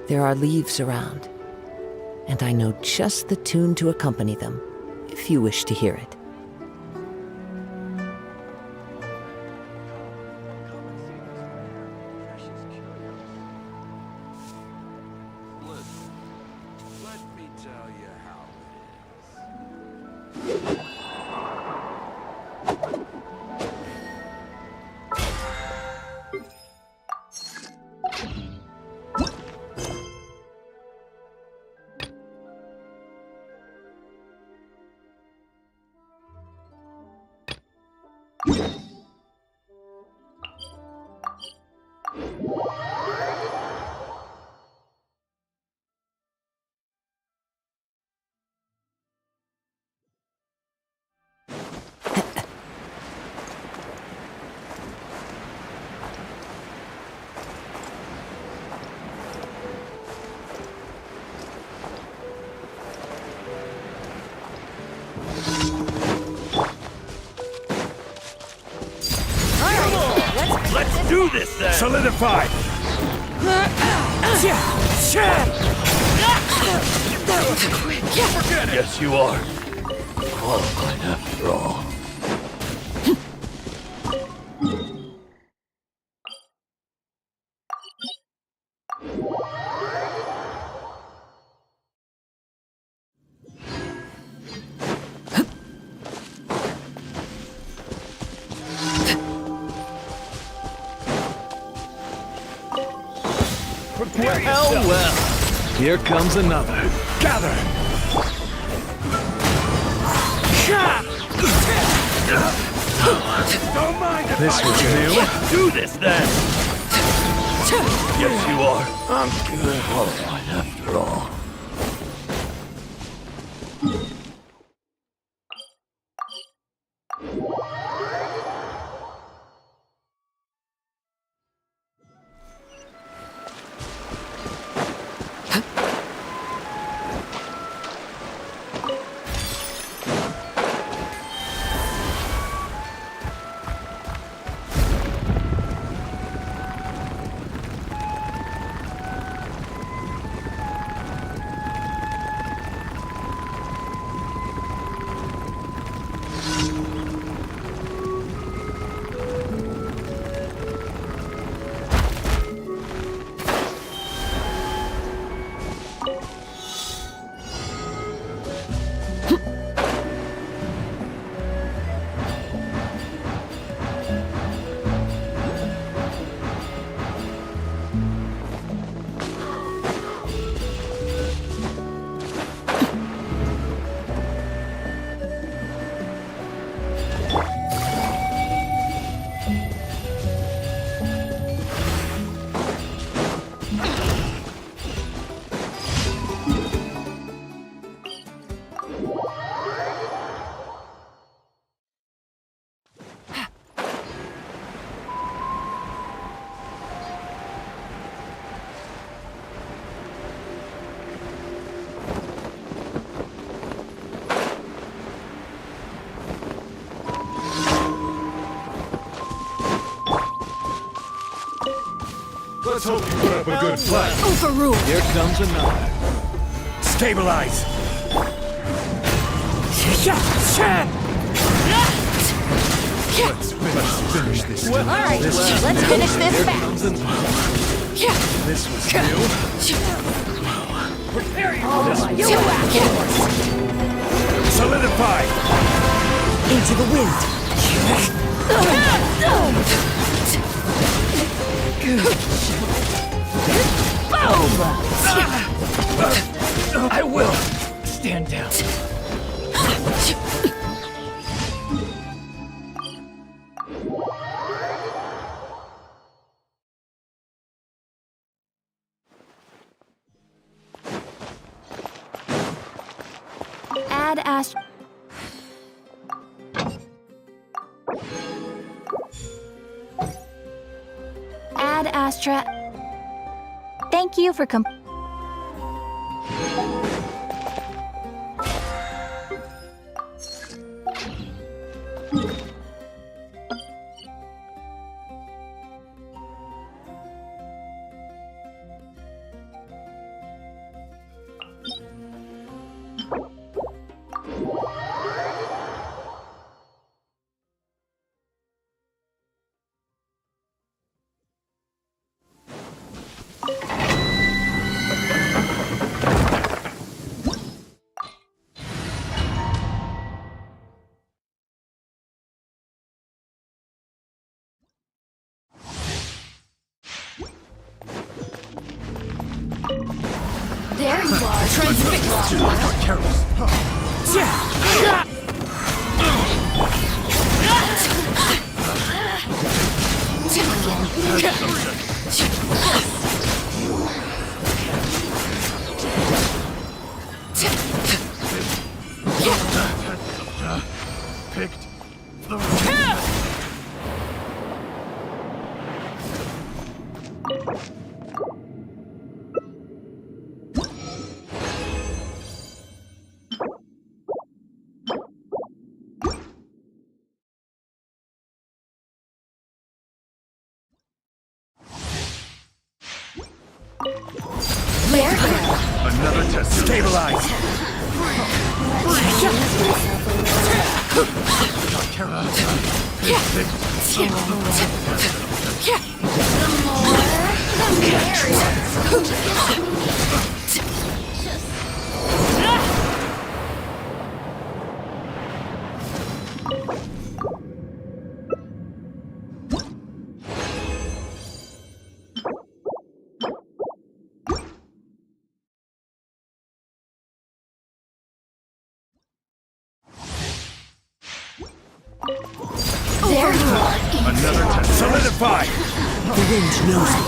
There are leaves around, and I know just the tune to accompany them, if you wish to hear it. Let's do this then! Solidify! Yes, you are. Qualified after all. Prepare yourself. Well, here comes another. Gather! Don't mind if This was new. Let's do this then! Yes, you are. I'm good. Qualified after all. Let's hope you put up a good fight. Overruled! Here comes another. Stabilize! Let's finish this. All right, let's finish this Here fast. comes another. This was new. Prepare You actions! Solidify! Into the wind! I will. Stand down. Add Astra. Add Astra. Thank you for There you are. Transfixed. Careless. Picked the another test. Stabilize. There you are. Another test. Solidify. The wind knows it.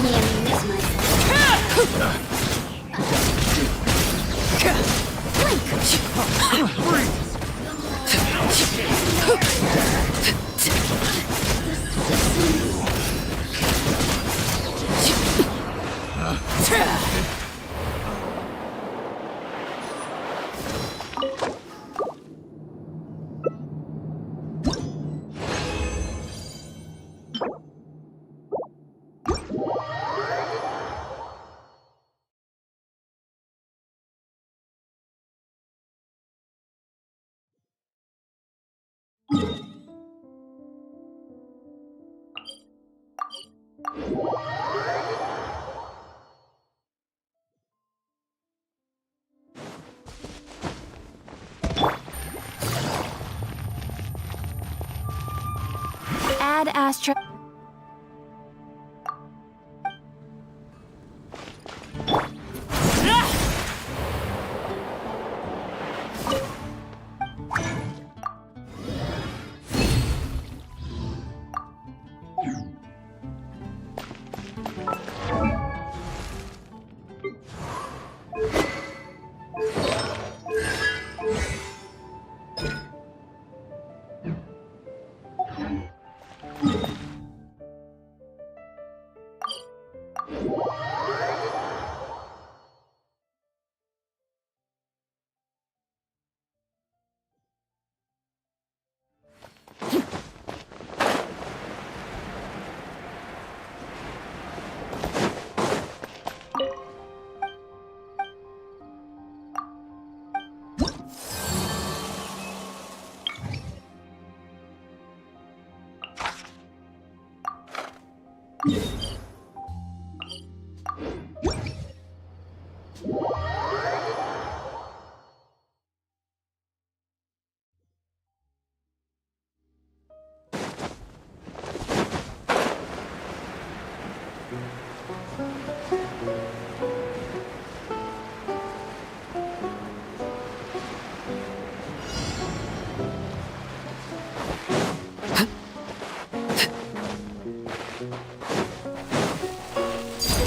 Ad Astra.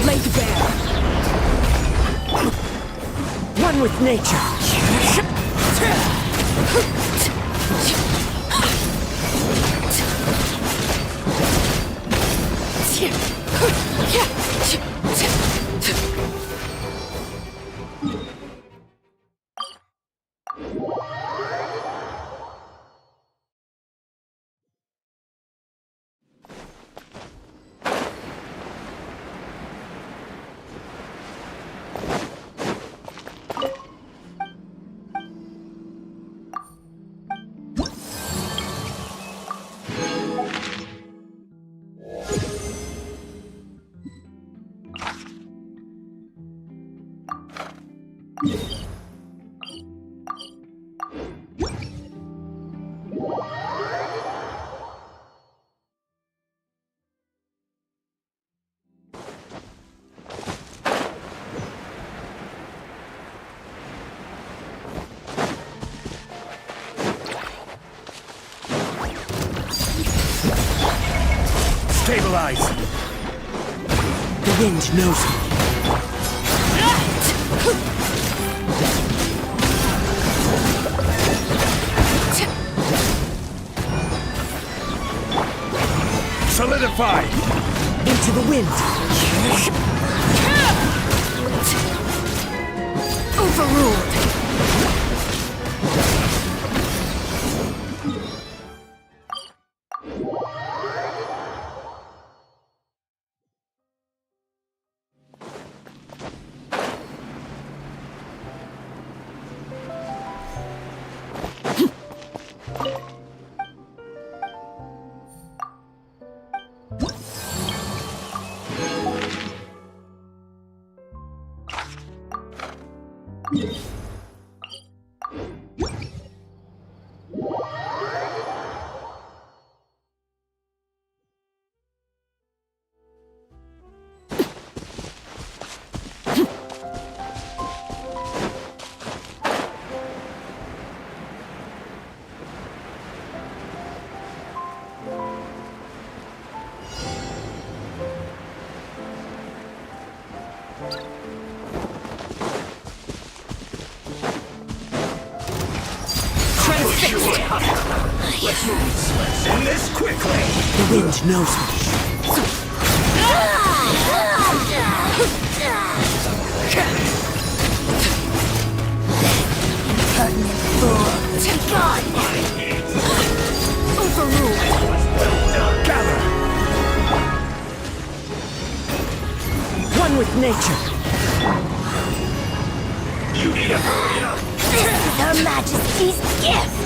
Laid bare. One with nature. Stabilize! The wind knows me. Solidify! Into the wind. Overruled. End this quickly! The wind knows me. Repugnant fool. Gone. Overruled. Gather! One with nature. You need a hurry up! This is Her Majesty's gift.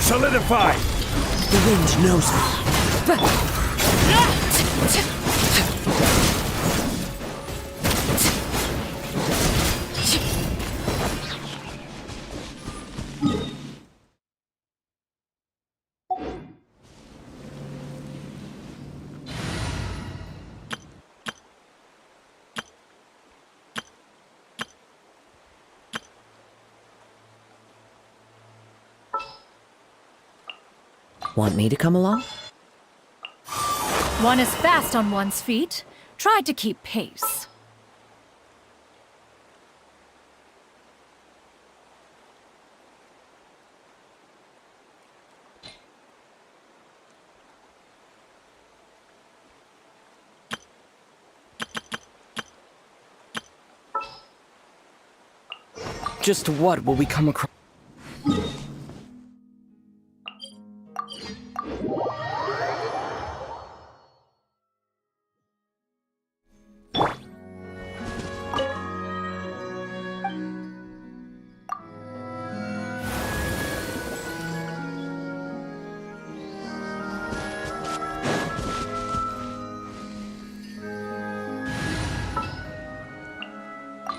Solidify! The wind knows me. Want me to come along? One is fast on one's feet. Try to keep pace. Just what will we come across?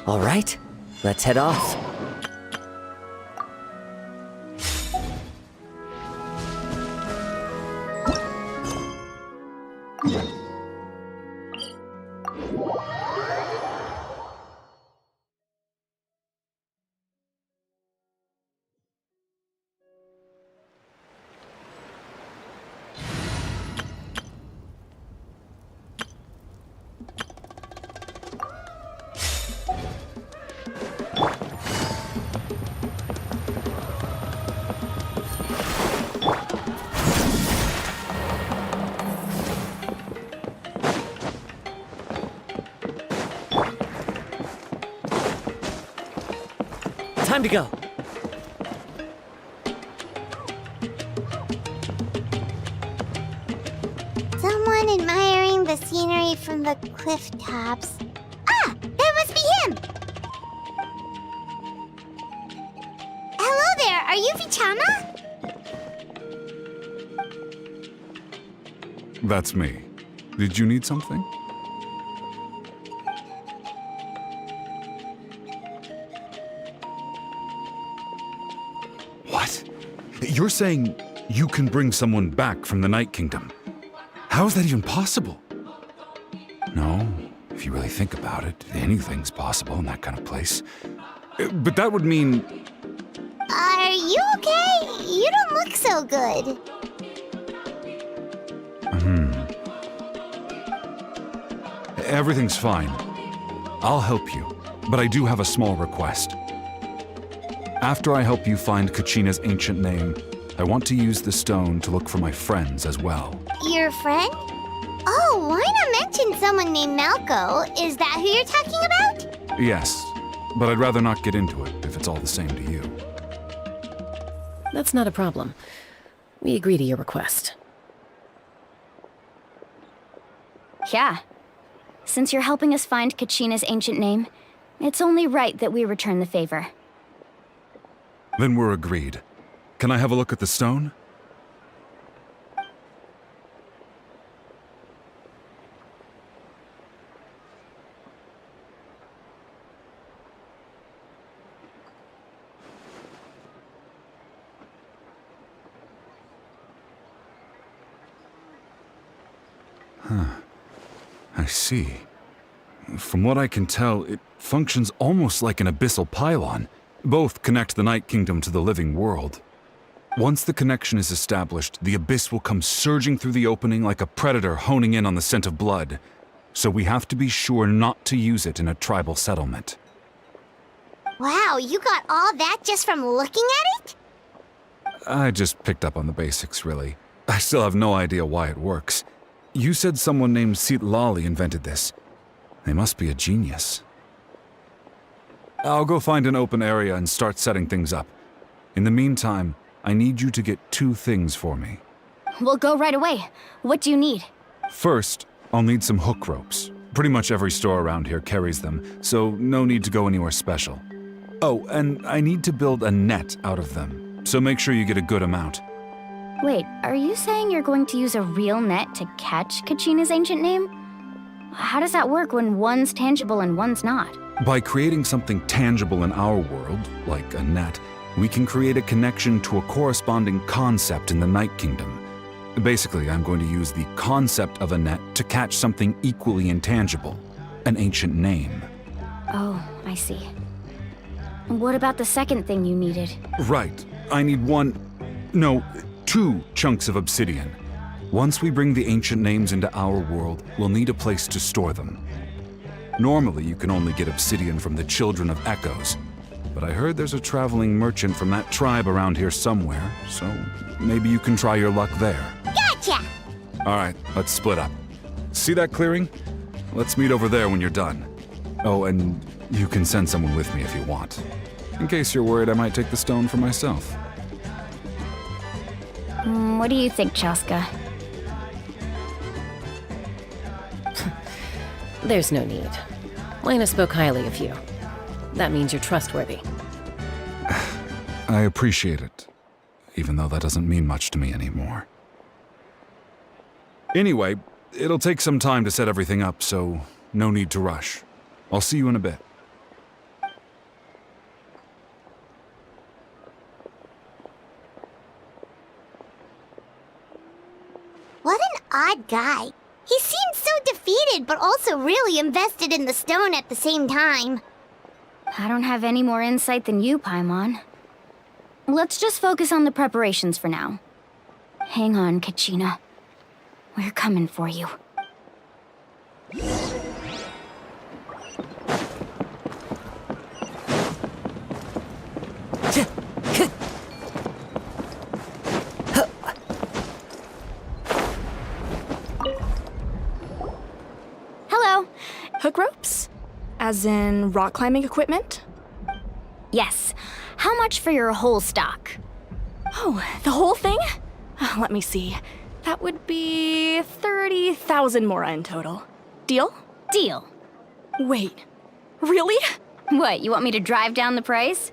All right, let's head off. Time to go. Someone admiring the scenery from the cliff tops. Ah! That must be him! Hello there, are you Vichama? That's me. Did you need something? What? You're saying you can bring someone back from the Night Kingdom? How is that even possible? No, if you really think about it, anything's possible in that kind of place. But that would mean... Are you okay? You don't look so good. Everything's fine. I'll help you, but I do have a small request. After I help you find Kachina's ancient name, I want to use the stone to look for my friends as well. Your friend? Oh, why not mention someone named Malco? Is that who you're talking about? Yes, but I'd rather not get into it if it's all the same to you. That's not a problem. We agree to your request. Yeah. Since you're helping us find Kachina's ancient name, it's only right that we return the favor. Then we're agreed. Can I have a look at the stone? I see. From what I can tell, it functions almost like an abyssal pylon. Both connect the Night Kingdom to the living world. Once the connection is established, the abyss will come surging through the opening like a predator honing in on the scent of blood. So we have to be sure not to use it in a tribal settlement. Wow, you got all that just from looking at it? I just picked up on the basics, really. I still have no idea why it works. You said someone named Lali invented this. They must be a genius. I'll go find an open area and start setting things up. In the meantime, I need you to get 2 things for me. We'll go right away. What do you need? First, I'll need some hook ropes. Pretty much every store around here carries them, so no need to go anywhere special. Oh, and I need to build a net out of them, so make sure you get a good amount. Wait, are you saying you're going to use a real net to catch Kachina's ancient name? How does that work when one's tangible and one's not? By creating something tangible in our world, like a net, we can create a connection to a corresponding concept in the Night Kingdom. Basically, I'm going to use the concept of a net to catch something equally intangible, an ancient name. Oh, I see. What about the second thing you needed? Right. I need 2 2 chunks of obsidian. Once we bring the ancient names into our world, we'll need a place to store them. Normally, you can only get obsidian from the Children of Echoes, but I heard there's a traveling merchant from that tribe around here somewhere, so maybe you can try your luck there. Gotcha! All right, let's split up. See that clearing? Let's meet over there when you're done. Oh, and you can send someone with me if you want. In case you're worried I might take the stone for myself. What do you think, Chaska? There's no need. Lena spoke highly of you. That means you're trustworthy. I appreciate it, even though that doesn't mean much to me anymore. Anyway, it'll take some time to set everything up, so no need to rush. I'll see you in a bit. What an odd guy. He seems so defeated, but also really invested in the stone at the same time. I don't have any more insight than you, Paimon. Let's just focus on the preparations for now. Hang on, Kachina. We're coming for you. Hello. Hook ropes? As in rock climbing equipment? Yes. How much for your whole stock? Oh, the whole thing? Let me see. That would be 30,000 mora in total. Deal? Deal. Wait. Really? What, you want me to drive down the price?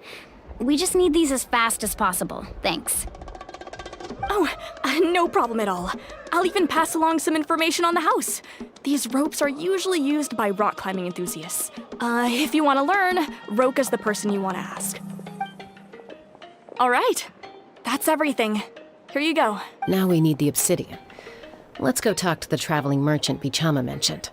We just need these as fast as possible. Thanks. Oh, no problem at all. I'll even pass along some information on the house. These ropes are usually used by rock climbing enthusiasts. If you want to learn, Roka's the person you want to ask. All right. That's everything. Here you go. Now we need the obsidian. Let's go talk to the traveling merchant Bichama mentioned.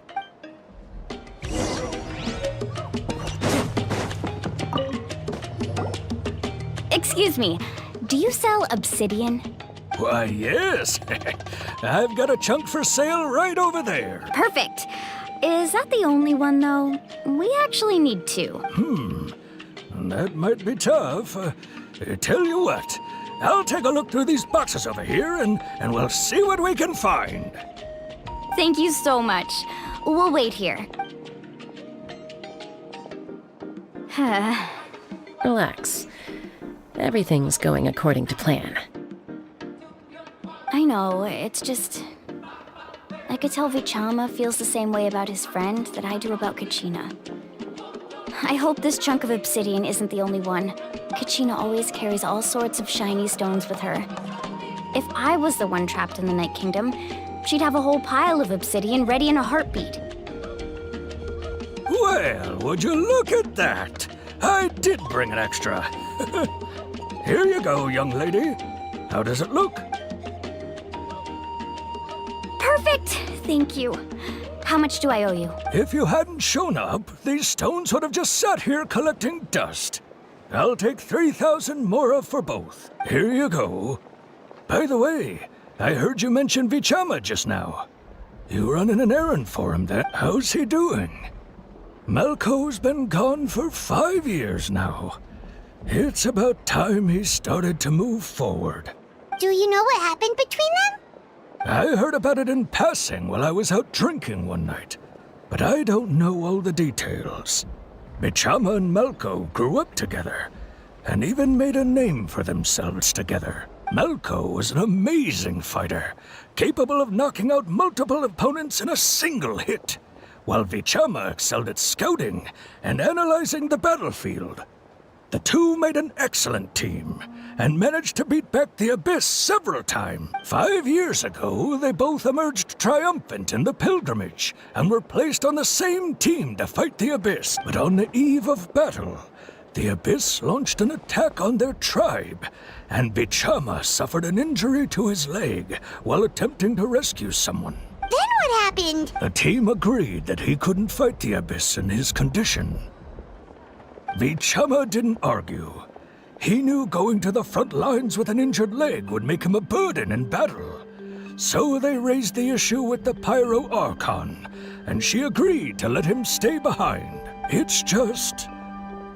Excuse me, do you sell obsidian? Why, yes. I've got a chunk for sale right over there. Perfect. Is that the only one, though? We actually need 2. That might be tough. Tell you what, I'll take a look through these boxes over here and we'll see what we can find. Thank you so much. We'll wait here. Relax. Everything's going according to plan. I know, it's just... I could tell Vichama feels the same way about his friend that I do about Kachina. I hope this chunk of obsidian isn't the only one. Kachina always carries all sorts of shiny stones with her. If I was the one trapped in the Night Kingdom, she'd have a whole pile of obsidian ready in a heartbeat. Well, would you look at that? I did bring an extra. Here you go, young lady. How does it look? Perfect! Thank you. How much do I owe you? If you hadn't shown up, these stones would have just sat here collecting dust. I'll take 3,000 mora for both. Here you go. By the way, I heard you mention Vichama just now. You running an errand for him then? How's he doing? Malco's been gone for 5 years now. It's about time he started to move forward. Do you know what happened between them? I heard about it in passing while I was out drinking one night, but I don't know all the details. Bichama and Malco grew up together, and even made a name for themselves together. Malco was an amazing fighter, capable of knocking out multiple opponents in a single hit, while Vichama excelled at scouting and analyzing the battlefield. The two made an excellent team, and managed to beat back the Abyss several times. 5 years ago, they both emerged triumphant in the pilgrimage, and were placed on the same team to fight the Abyss. But on the eve of battle, the Abyss launched an attack on their tribe, and Bichama suffered an injury to his leg while attempting to rescue someone. Then what happened? The team agreed that he couldn't fight the Abyss in his condition. Vichama didn't argue. He knew going to the front lines with an injured leg would make him a burden in battle. So they raised the issue with the Pyro Archon, and she agreed to let him stay behind. It's just...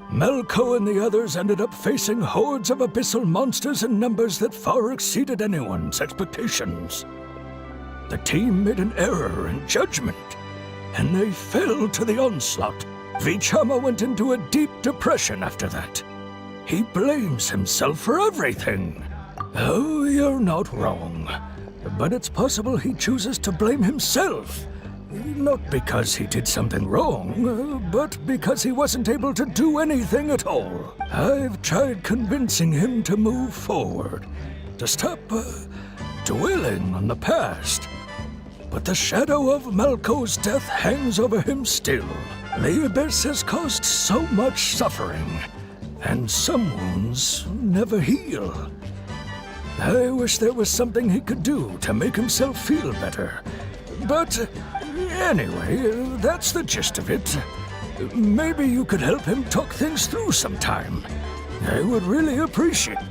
Melko and the others ended up facing hordes of abyssal monsters in numbers that far exceeded anyone's expectations. The team made an error in judgment, and they fell to the onslaught. Vichama went into a deep depression after that. He blames himself for everything. Oh, you're not wrong. But it's possible he chooses to blame himself. Not because he did something wrong, but because he wasn't able to do anything at all. I've tried convincing him to move forward, to stop dwelling on the past. But the shadow of Malko's death hangs over him still. The Abyss has caused so much suffering, and some wounds never heal. I wish there was something he could do to make himself feel better. But anyway, that's the gist of it. Maybe you could help him talk things through sometime. I would really appreciate it.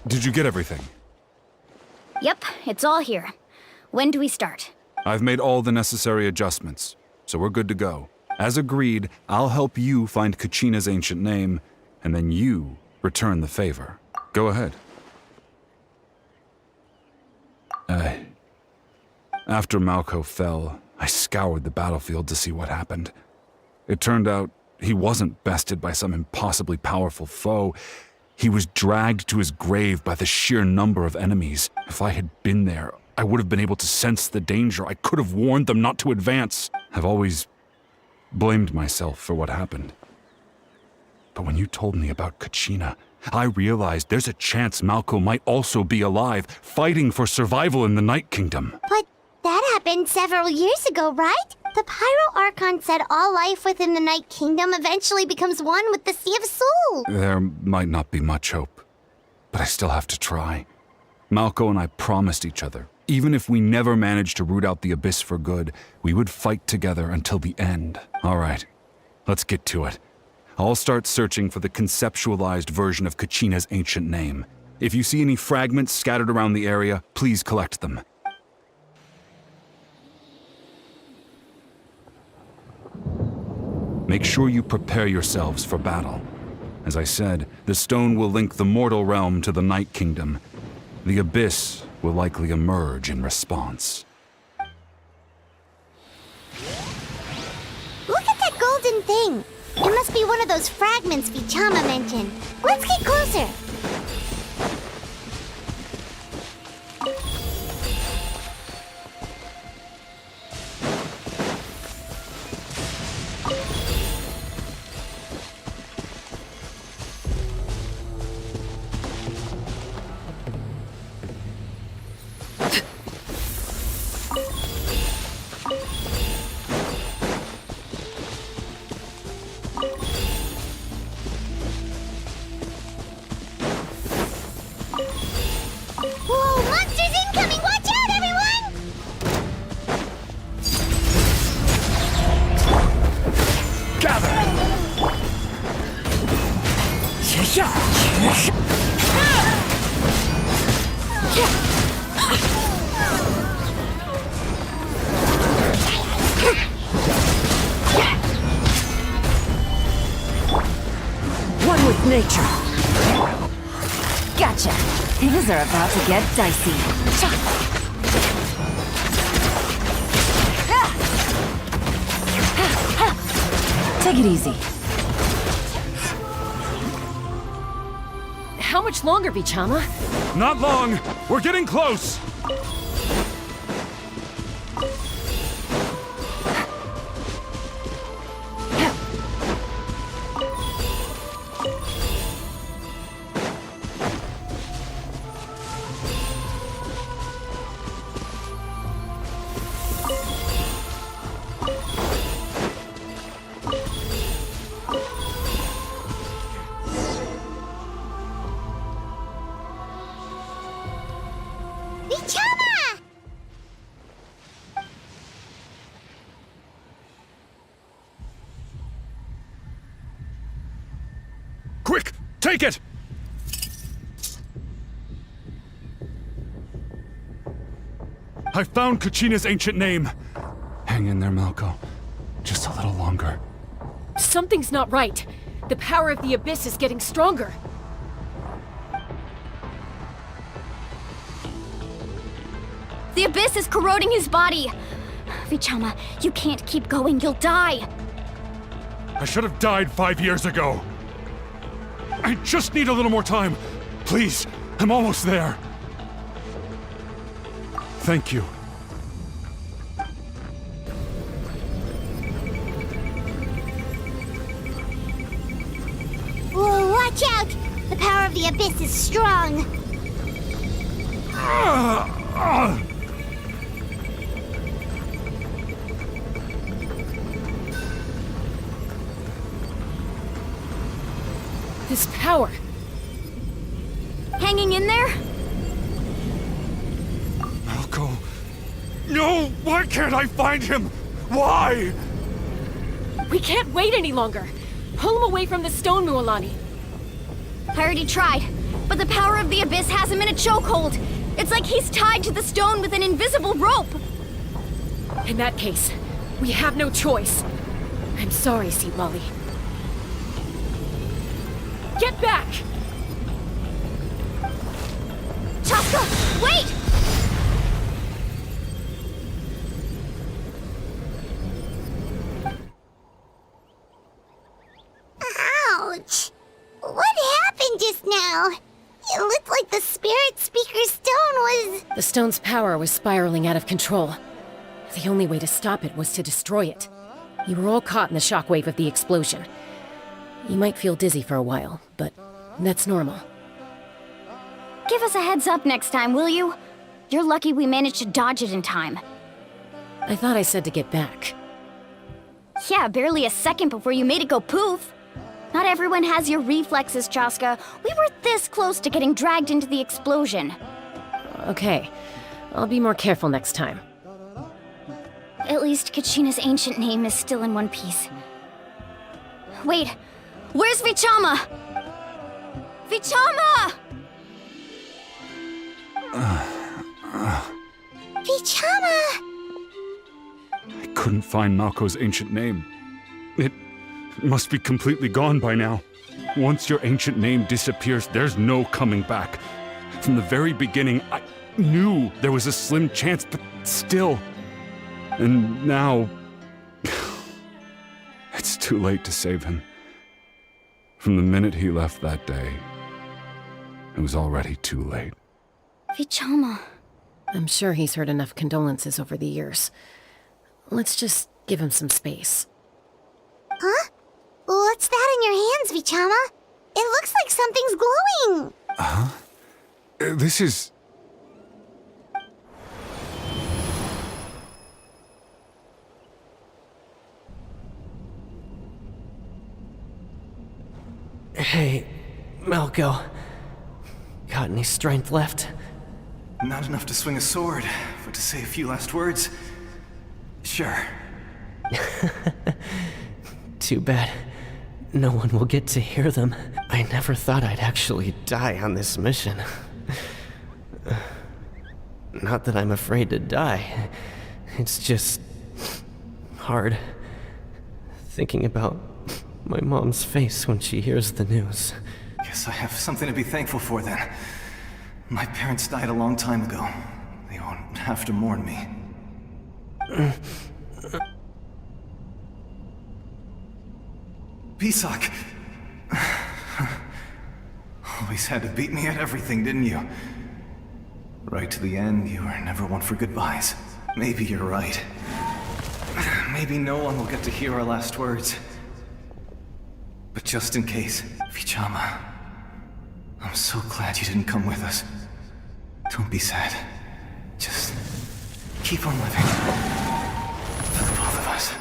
Did you get everything? Yep, it's all here. When do we start? I've made all the necessary adjustments, so we're good to go. As agreed, I'll help you find Kachina's ancient name, and then you return the favor. Go ahead. After Malko fell, I scoured the battlefield to see what happened. It turned out he wasn't bested by some impossibly powerful foe. He was dragged to his grave by the sheer number of enemies. If I had been there, I would have been able to sense the danger. I could have warned them not to advance. I've always blamed myself for what happened. But when you told me about Kachina, I realized there's a chance Malko might also be alive, fighting for survival in the Night Kingdom. But that happened several years ago, right? The Pyro Archon said all life within the Night Kingdom eventually becomes one with the Sea of Soul. There might not be much hope, but I still have to try. Malko and I promised each other, even if we never managed to root out the Abyss for good, we would fight together until the end. All right, let's get to it. I'll start searching for the conceptualized version of Kachina's ancient name. If you see any fragments scattered around the area, please collect them. Make sure you prepare yourselves for battle. As I said, the stone will link the mortal realm to the Night Kingdom. The Abyss will likely emerge in response. Look at that golden thing. It must be one of those fragments Vichama mentioned. Let's get closer. Whoa, monsters incoming! Watch out, everyone! Gather! One with nature. Gotcha. Things are about to get dicey. Take it easy. How much longer, Vichama? Not long! We're getting close! Quick! Take it! I found Kachina's ancient name. Hang in there, Malko. Just a little longer. Something's not right. The power of the Abyss is getting stronger. The Abyss is corroding his body. Vichama, you can't keep going. You'll die. I should have died 5 years ago. I just need a little more time. Please, I'm almost there. Thank you. Whoa, watch out! The power of the Abyss is strong. This power. Hanging in there? Malko. No! Why can't I find him? Why? We can't wait any longer. Pull him away from the stone, Mualani. I already tried, but the power of the Abyss has him in a chokehold. It's like he's tied to the stone with an invisible rope. In that case, we have no choice. I'm sorry, Seat Lolly. Get back! Chaska, wait! Ouch! What happened just now? It looked like the Spirit Speaker's stone was... The stone's power was spiraling out of control. The only way to stop it was to destroy it. You were all caught in the shockwave of the explosion. You might feel dizzy for a while, but that's normal. Give us a heads up next time, will you? You're lucky we managed to dodge it in time. I thought I said to get back. Yeah, barely a second before you made it go poof. Not everyone has your reflexes, Chaska. We were this close to getting dragged into the explosion. Okay, I'll be more careful next time. At least Kachina's ancient name is still in one piece. Wait, where's Vichama? Vichama! Vichama! I couldn't find Malko's ancient name. It must be completely gone by now. Once your ancient name disappears, there's no coming back. From the very beginning, I knew there was a slim chance, but still. And now... it's too late to save him. From the minute he left that day, it was already too late. Vichama. I'm sure he's heard enough condolences over the years. Let's just give him some space. Huh? What's that in your hands, Vichama? It looks like something's glowing. This is... Hey, Malko. Got any strength left? Not enough to swing a sword, but to say a few last words. Sure. Too bad. No one will get to hear them. I never thought I'd actually die on this mission. Not that I'm afraid to die. It's just... hard. Thinking about my mom's face when she hears the news. Guess I have something to be thankful for then. My parents died a long time ago. They won't have to mourn me. Pisak! Always had to beat me at everything, didn't you? Right to the end, you were never one for goodbyes. Maybe you're right. Maybe no one will get to hear our last words. But just in case, Vichama, I'm so glad you didn't come with us. Don't be sad. Just keep on living. For the both of us.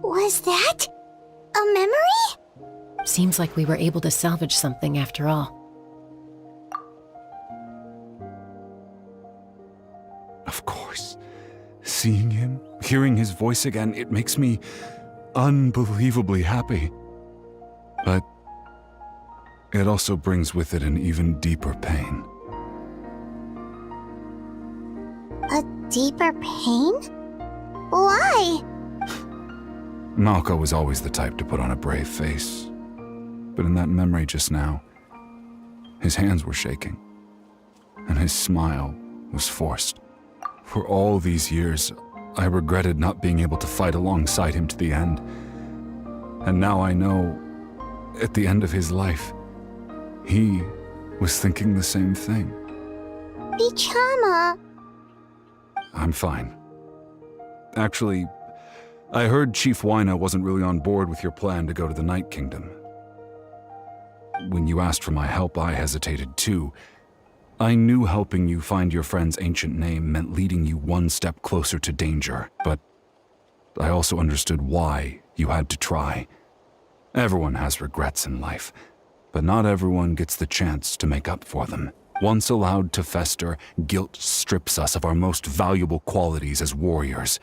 Was that a memory? Seems like we were able to salvage something after all. Of course. Seeing him, hearing his voice again, it makes me unbelievably happy. But it also brings with it an even deeper pain. A deeper pain? Why? Malco was always the type to put on a brave face. But in that memory just now, his hands were shaking, and his smile was forced. For all these years, I regretted not being able to fight alongside him to the end. And now I know, at the end of his life, he was thinking the same thing. Vichama! I'm fine. Actually, I heard Chief Wyna wasn't really on board with your plan to go to the Night Kingdom. When you asked for my help, I hesitated too. I knew helping you find your friend's ancient name meant leading you one step closer to danger, but I also understood why you had to try. Everyone has regrets in life, but not everyone gets the chance to make up for them. Once allowed to fester, guilt strips us of our most valuable qualities as warriors.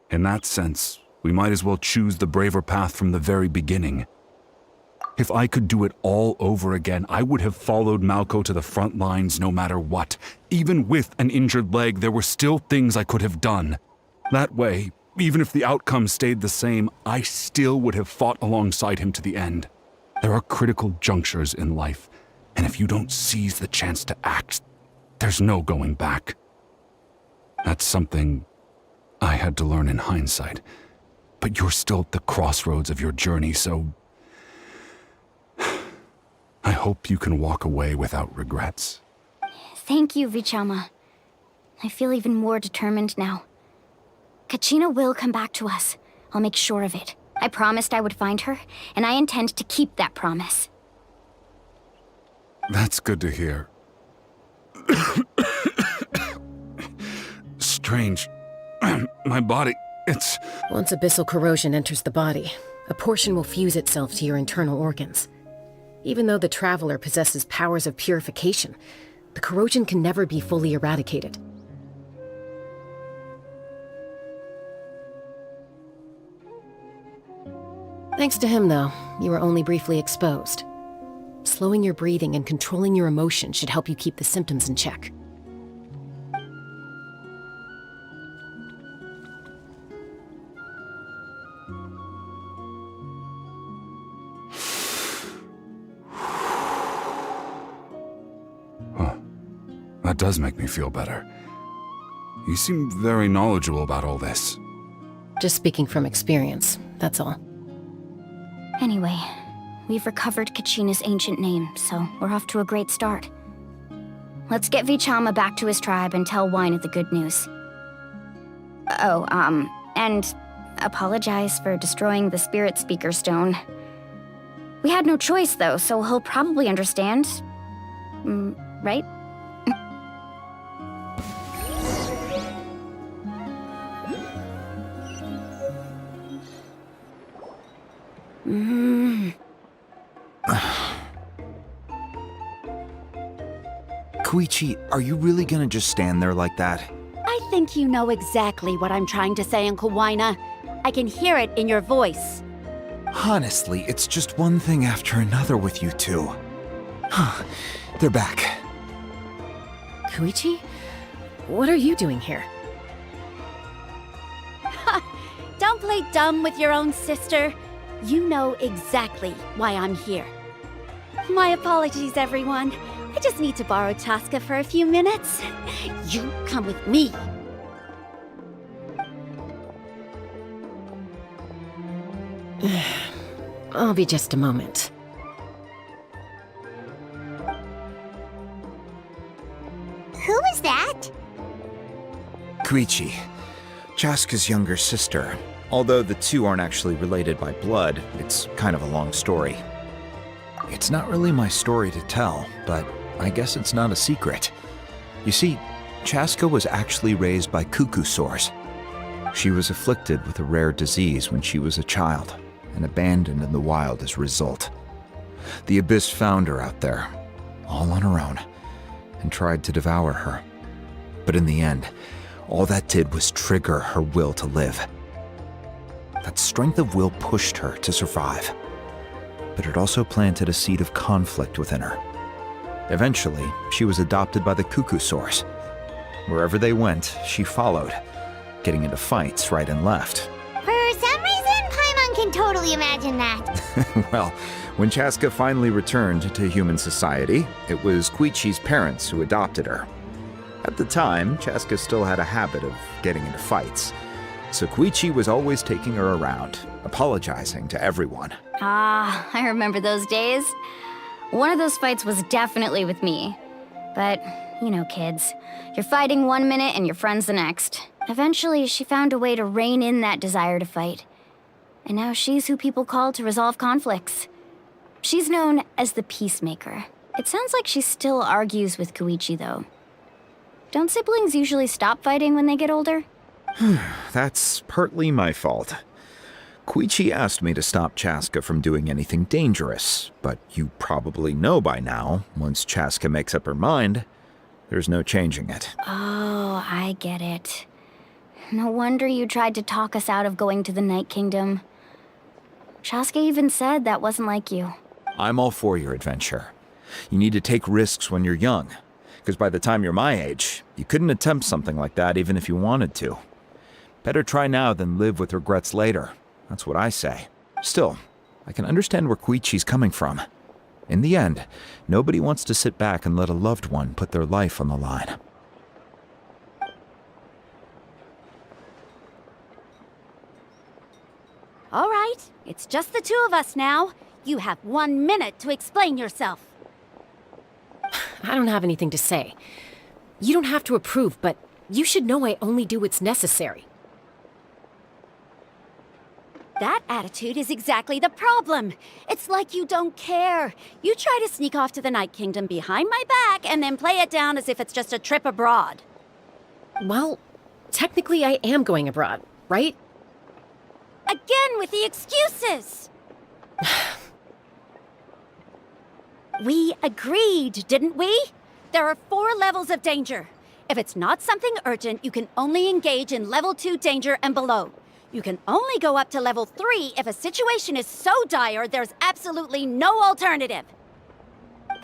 In that sense, we might as well choose the braver path from the very beginning. If I could do it all over again, I would have followed Malco to the front lines no matter what. Even with an injured leg, there were still things I could have done. That way, even if the outcome stayed the same, I still would have fought alongside him to the end. There are critical junctures in life, and if you don't seize the chance to act, there's no going back. That's something I had to learn in hindsight. But you're still at the crossroads of your journey, so I hope you can walk away without regrets. Thank you, Vichama. I feel even more determined now. Kachina will come back to us. I'll make sure of it. I promised I would find her, and I intend to keep that promise. That's good to hear. Strange. My body, it's... Once abyssal corrosion enters the body, a portion will fuse itself to your internal organs. Even though the Traveler possesses powers of purification, the corrosion can never be fully eradicated. Thanks to him, though, you were only briefly exposed. Slowing your breathing and controlling your emotions should help you keep the symptoms in check. That does make me feel better. You seem very knowledgeable about all this. Just speaking from experience, that's all. Anyway, we've recovered Kachina's ancient name, so we're off to a great start. Let's get Vichama back to his tribe and tell Wyna the good news. Oh, and apologize for destroying the Spirit Speaker Stone. We had no choice, though, so he'll probably understand. Right? Koichi, are you really gonna just stand there like that? I think you know exactly what I'm trying to say, Uncle Wyna. I can hear it in your voice. Honestly, it's just one thing after another with you two. They're back. Koichi? What are you doing here? Don't play dumb with your own sister. You know exactly why I'm here. My apologies, everyone. I just need to borrow Tosca for a few minutes. You come with me. I'll be just a moment. Who is that? Koichi, Chaska's younger sister. Although the two aren't actually related by blood, it's kind of a long story. It's not really my story to tell, but I guess it's not a secret. You see, Chaska was actually raised by cuckoo-saurs. She was afflicted with a rare disease when she was a child, and abandoned in the wild as a result. The Abyss found her out there, all on her own, and tried to devour her. But in the end, All that did was trigger her will to live. That strength of will pushed her to survive, but it also planted a seed of conflict within her. Eventually, she was adopted by the Cuckoo Source. Wherever they went, she followed, getting into fights right and left. For some reason, Paimon can totally imagine that. Well, when Chaska finally returned to human society, it was Koichi's parents who adopted her. At the time, Chaska still had a habit of getting into fights, so Koichi was always taking her around, apologizing to everyone. Ah, I remember those days. One of those fights was definitely with me. But, you know, kids. You're fighting one minute and your friend's the next. Eventually, she found a way to rein in that desire to fight. And now she's who people call to resolve conflicts. She's known as the Peacemaker. It sounds like she still argues with Koichi, though. Don't siblings usually stop fighting when they get older? That's partly my fault. Koichi asked me to stop Chaska from doing anything dangerous, but you probably know by now, once Chaska makes up her mind, there's no changing it. Oh, I get it. No wonder you tried to talk us out of going to the Night Kingdom. Chaska even said that wasn't like you. I'm all for your adventure. You need to take risks when you're young, because by the time you're my age, you couldn't attempt something like that even if you wanted to. Better try now than live with regrets later. That's what I say. Still, I can understand where Koichi's coming from. In the end, nobody wants to sit back and let a loved one put their life on the line. All right, it's just the two of us now. You have 1 minute to explain yourself. I don't have anything to say. You don't have to approve, but you should know I only do what's necessary. That attitude is exactly the problem. It's like you don't care. You try to sneak off to the Night Kingdom behind my back and then play it down as if it's just a trip abroad. Well, technically I am going abroad, right? Again with the excuses! We agreed, didn't we? There are 4 levels of danger. If it's not something urgent, you can only engage in level 2 danger and below. You can only go up to level 3 if a situation is so dire there's absolutely no alternative.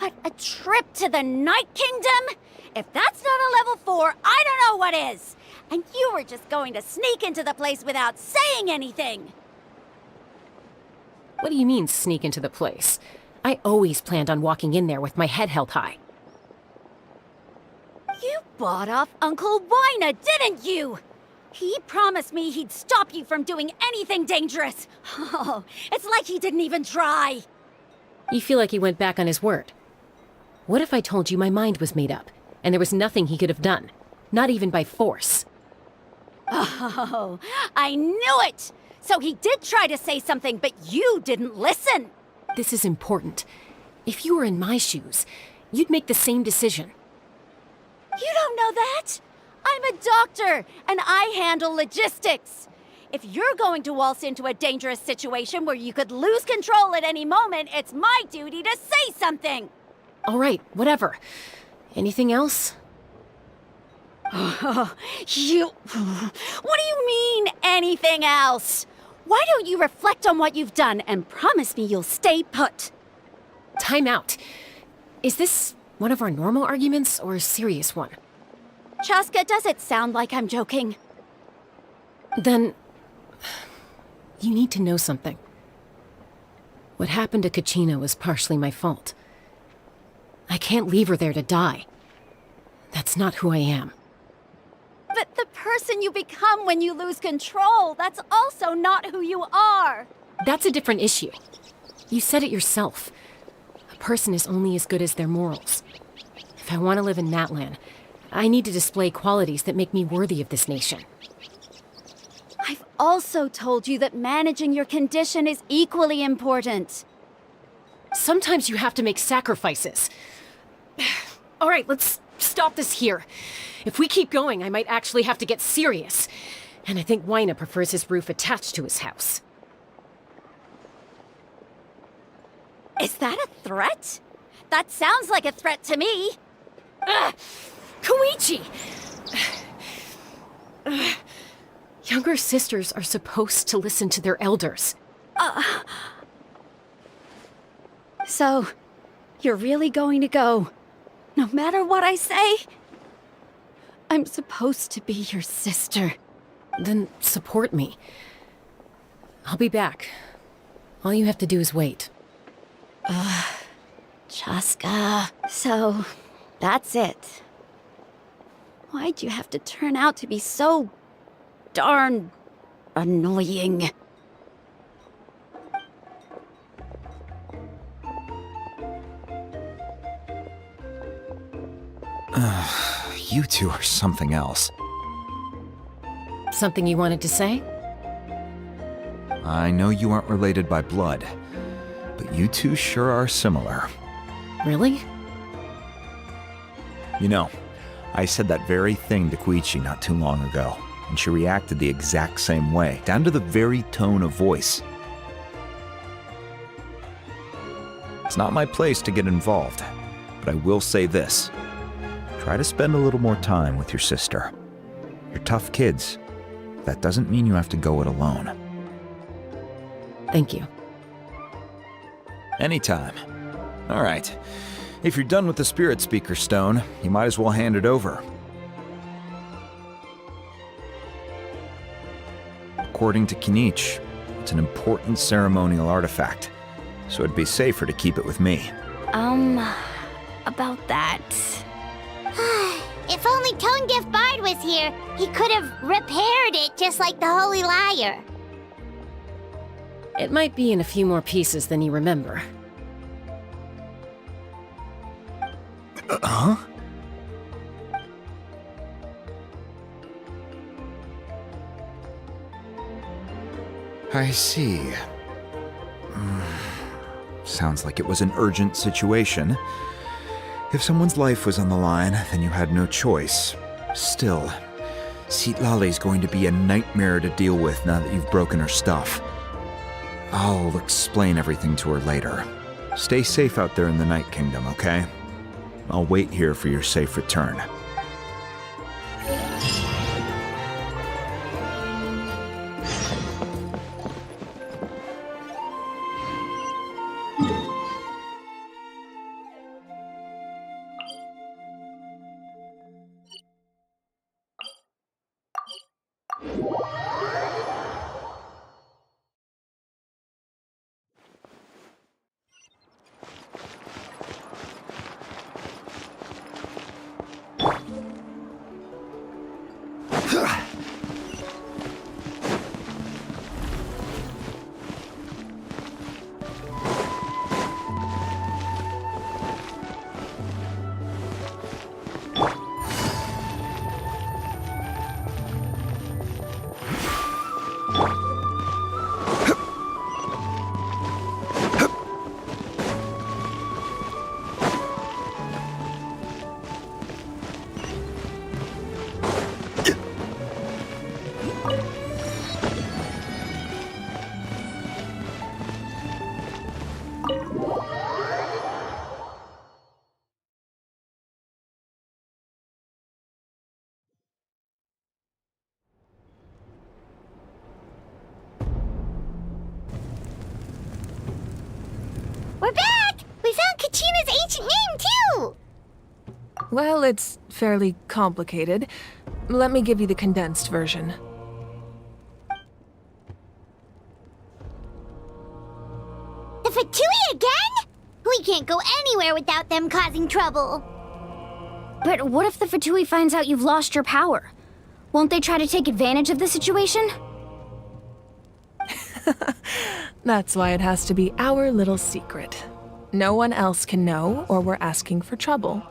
But a trip to the Night Kingdom? If that's not a level 4, I don't know what is! And you were just going to sneak into the place without saying anything! What do you mean, sneak into the place? I always planned on walking in there with my head held high. You bought off Uncle Wina, didn't you? He promised me he'd stop you from doing anything dangerous. Oh, it's like he didn't even try. You feel like he went back on his word. What if I told you my mind was made up, and there was nothing he could have done? Not even by force. Oh, I knew it! So he did try to say something, but you didn't listen. This is important. If you were in my shoes, you'd make the same decision. You don't know that? I'm a doctor, and I handle logistics. If you're going to waltz into a dangerous situation where you could lose control at any moment, it's my duty to say something. All right, whatever. Anything else? What do you mean, anything else? Why don't you reflect on what you've done and promise me you'll stay put? Time out. Is this one of our normal arguments or a serious one? Chaska, does it sound like I'm joking? Then, you need to know something. What happened to Kachina was partially my fault. I can't leave her there to die. That's not who I am. But the person you become when you lose control, that's also not who you are. That's a different issue. You said it yourself. A person is only as good as their morals. If I want to live in Natlan, I need to display qualities that make me worthy of this nation. I've also told you that managing your condition is equally important. Sometimes you have to make sacrifices. All right, let's stop this here. If we keep going, I might actually have to get serious. And I think Wina prefers his roof attached to his house. Is that a threat? That sounds like a threat to me. Koichi! Younger sisters are supposed to listen to their elders. So, you're really going to go, no matter what I say? I'm supposed to be your sister. Then support me. I'll be back. All you have to do is wait. Chaska. So, that's it. Why'd you have to turn out to be so darn annoying? You two are something else. Something you wanted to say? I know you aren't related by blood, but you two sure are similar. Really? You know, I said that very thing to Koichi not too long ago, and she reacted the exact same way, down to the very tone of voice. It's not my place to get involved, but I will say this. Try to spend a little more time with your sister. You're tough kids. That doesn't mean you have to go it alone. Thank you. Anytime. All right. If you're done with the Spirit Speaker Stone, you might as well hand it over. According to Kinich, it's an important ceremonial artifact, so it'd be safer to keep it with me. About that. If only Tone Deaf Bard was here, he could have repaired it just like the Holy Liar. It might be in a few more pieces than you remember. Huh? I see. Sounds like it was an urgent situation. If someone's life was on the line, then you had no choice. Still, Citlali's going to be a nightmare to deal with now that you've broken her stuff. I'll explain everything to her later. Stay safe out there in the Night Kingdom, okay? I'll wait here for your safe return. We're back! We found Kachina's ancient name, too! Well, it's fairly complicated. Let me give you the condensed version. The Fatui again? We can't go anywhere without them causing trouble. But what if the Fatui finds out you've lost your power? Won't they try to take advantage of the situation? That's why it has to be our little secret. No one else can know, or we're asking for trouble.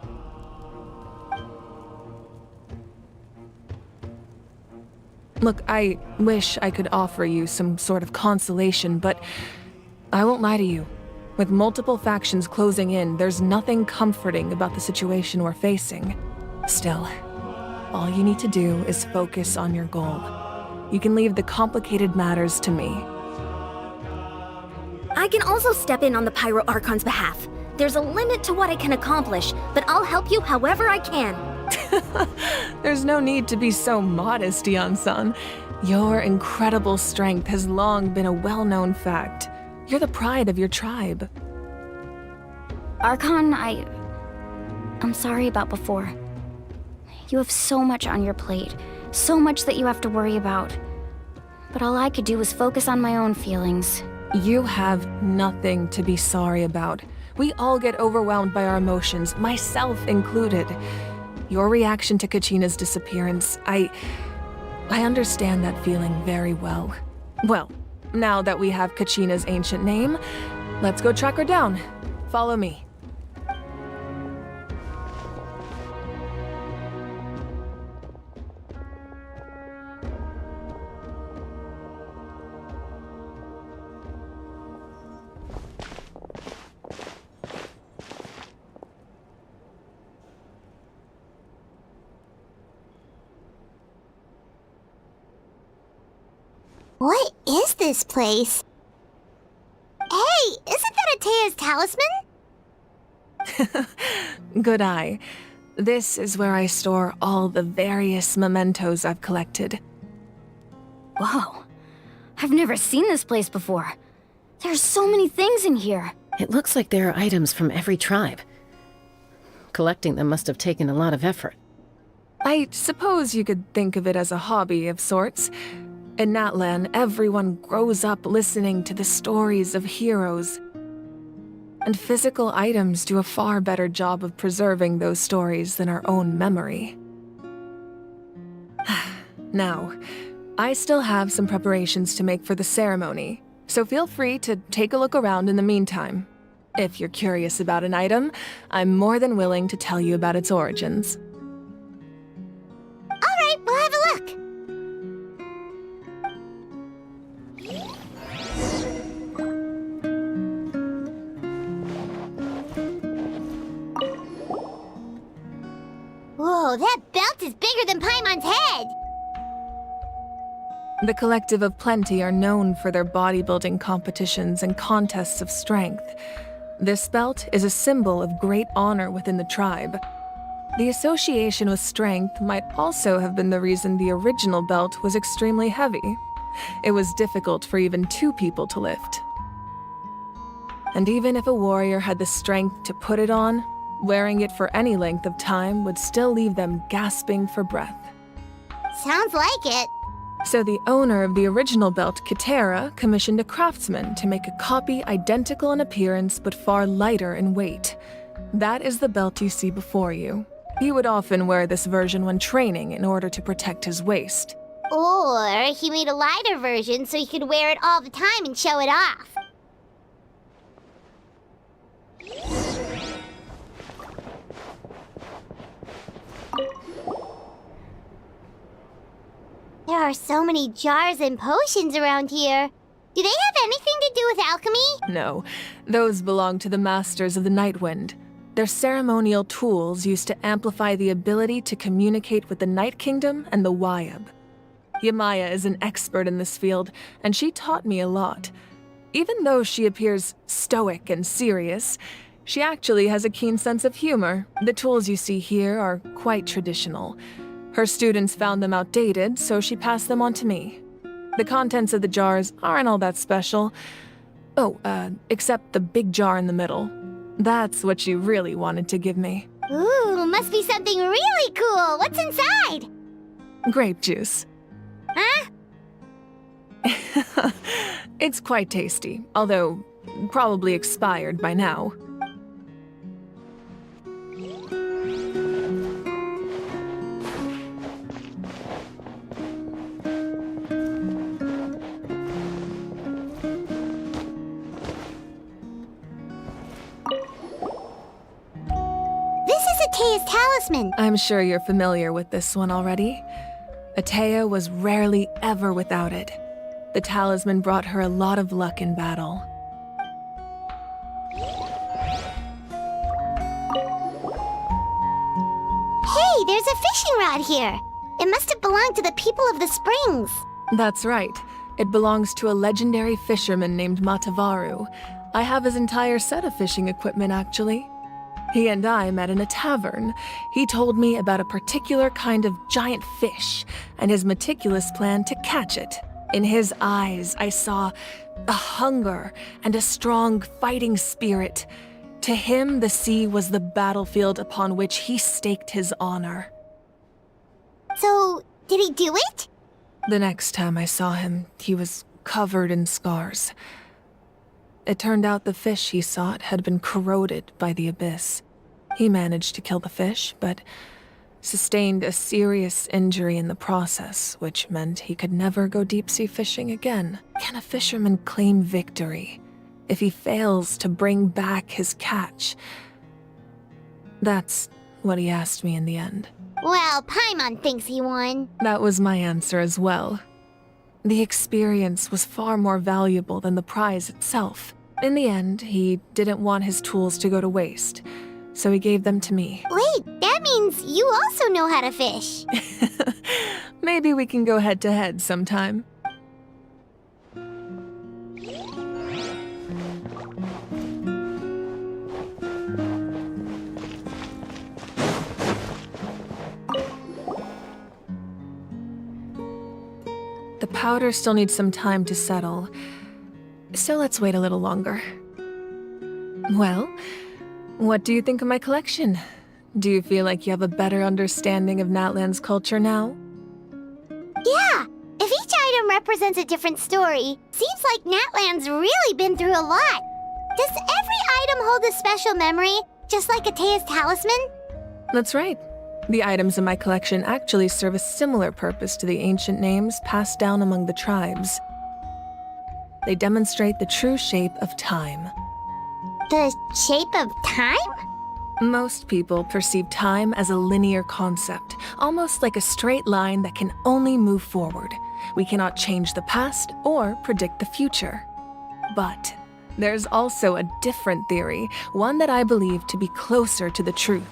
Look, I wish I could offer you some sort of consolation, but I won't lie to you. With multiple factions closing in, there's nothing comforting about the situation we're facing. Still, all you need to do is focus on your goal. You can leave the complicated matters to me. I can also step in on the Pyro Archon's behalf. There's a limit to what I can accomplish, but I'll help you however I can. There's no need to be so modest, Yan-san. Your incredible strength has long been a well-known fact. You're the pride of your tribe. Archon, I'm sorry about before. You have so much on your plate, so much that you have to worry about. But all I could do was focus on my own feelings. You have nothing to be sorry about. We all get overwhelmed by our emotions, myself included. Your reaction to Kachina's disappearance, I understand that feeling very well. Well, now that we have Kachina's ancient name, let's go track her down. Follow me. What is this place? Hey, isn't that Atea's talisman? Good eye. This is where I store all the various mementos I've collected. Whoa. I've never seen this place before. There's so many things in here. It looks like there are items from every tribe. Collecting them must have taken a lot of effort. I suppose you could think of it as a hobby of sorts. In Natlan, everyone grows up listening to the stories of heroes. And physical items do a far better job of preserving those stories than our own memory. Now, I still have some preparations to make for the ceremony, so feel free to take a look around in the meantime. If you're curious about an item, I'm more than willing to tell you about its origins. Alright, we'll have a look. Whoa, that belt is bigger than Paimon's head! The Collective of Plenty are known for their bodybuilding competitions and contests of strength. This belt is a symbol of great honor within the tribe. The association with strength might also have been the reason the original belt was extremely heavy. It was difficult for even 2 people to lift. And even if a warrior had the strength to put it on, wearing it for any length of time would still leave them gasping for breath. Sounds like it. So the owner of the original belt, Kitera, commissioned a craftsman to make a copy identical in appearance but far lighter in weight. That is the belt you see before you. He would often wear this version when training in order to protect his waist. Or he made a lighter version so he could wear it all the time and show it off. There are so many jars and potions around here. Do they have anything to do with alchemy? No, those belong to the Masters of the Nightwind. They're ceremonial tools used to amplify the ability to communicate with the Night Kingdom and the Wyab. Yamaya is an expert in this field, and she taught me a lot. Even though she appears stoic and serious, she actually has a keen sense of humor. The tools you see here are quite traditional. Her students found them outdated, so she passed them on to me. The contents of the jars aren't all that special. Oh, except the big jar in the middle. That's what she really wanted to give me. Ooh, must be something really cool. What's inside? Grape juice. Huh? It's quite tasty, although probably expired by now. Atea's talisman. I'm sure you're familiar with this one already. Atea was rarely ever without it. The talisman brought her a lot of luck in battle. Hey, there's a fishing rod here. It must have belonged to the people of the springs. That's right. It belongs to a legendary fisherman named Matavaru. I have his entire set of fishing equipment, actually. He and I met in a tavern. He told me about a particular kind of giant fish and his meticulous plan to catch it. In his eyes, I saw a hunger and a strong fighting spirit. To him, the sea was the battlefield upon which he staked his honor. So, did he do it? The next time I saw him, he was covered in scars. It turned out the fish he sought had been corroded by the abyss. He managed to kill the fish, but sustained a serious injury in the process, which meant he could never go deep-sea fishing again. Can a fisherman claim victory if he fails to bring back his catch? That's what he asked me in the end. Well, Paimon thinks he won. That was my answer as well. The experience was far more valuable than the prize itself. In the end, he didn't want his tools to go to waste, so he gave them to me. Wait, that means you also know how to fish. Maybe we can go head-to-head sometime. The powder still needs some time to settle, so let's wait a little longer. Well, what do you think of my collection? Do you feel like you have a better understanding of Natlan's culture now? Yeah, if each item represents a different story, seems like Natlan's really been through a lot. Does every item hold a special memory, just like Atea's talisman? That's right. The items in my collection actually serve a similar purpose to the ancient names passed down among the tribes. They demonstrate the true shape of time. The shape of time? Most people perceive time as a linear concept, almost like a straight line that can only move forward. We cannot change the past or predict the future. But there's also a different theory, one that I believe to be closer to the truth.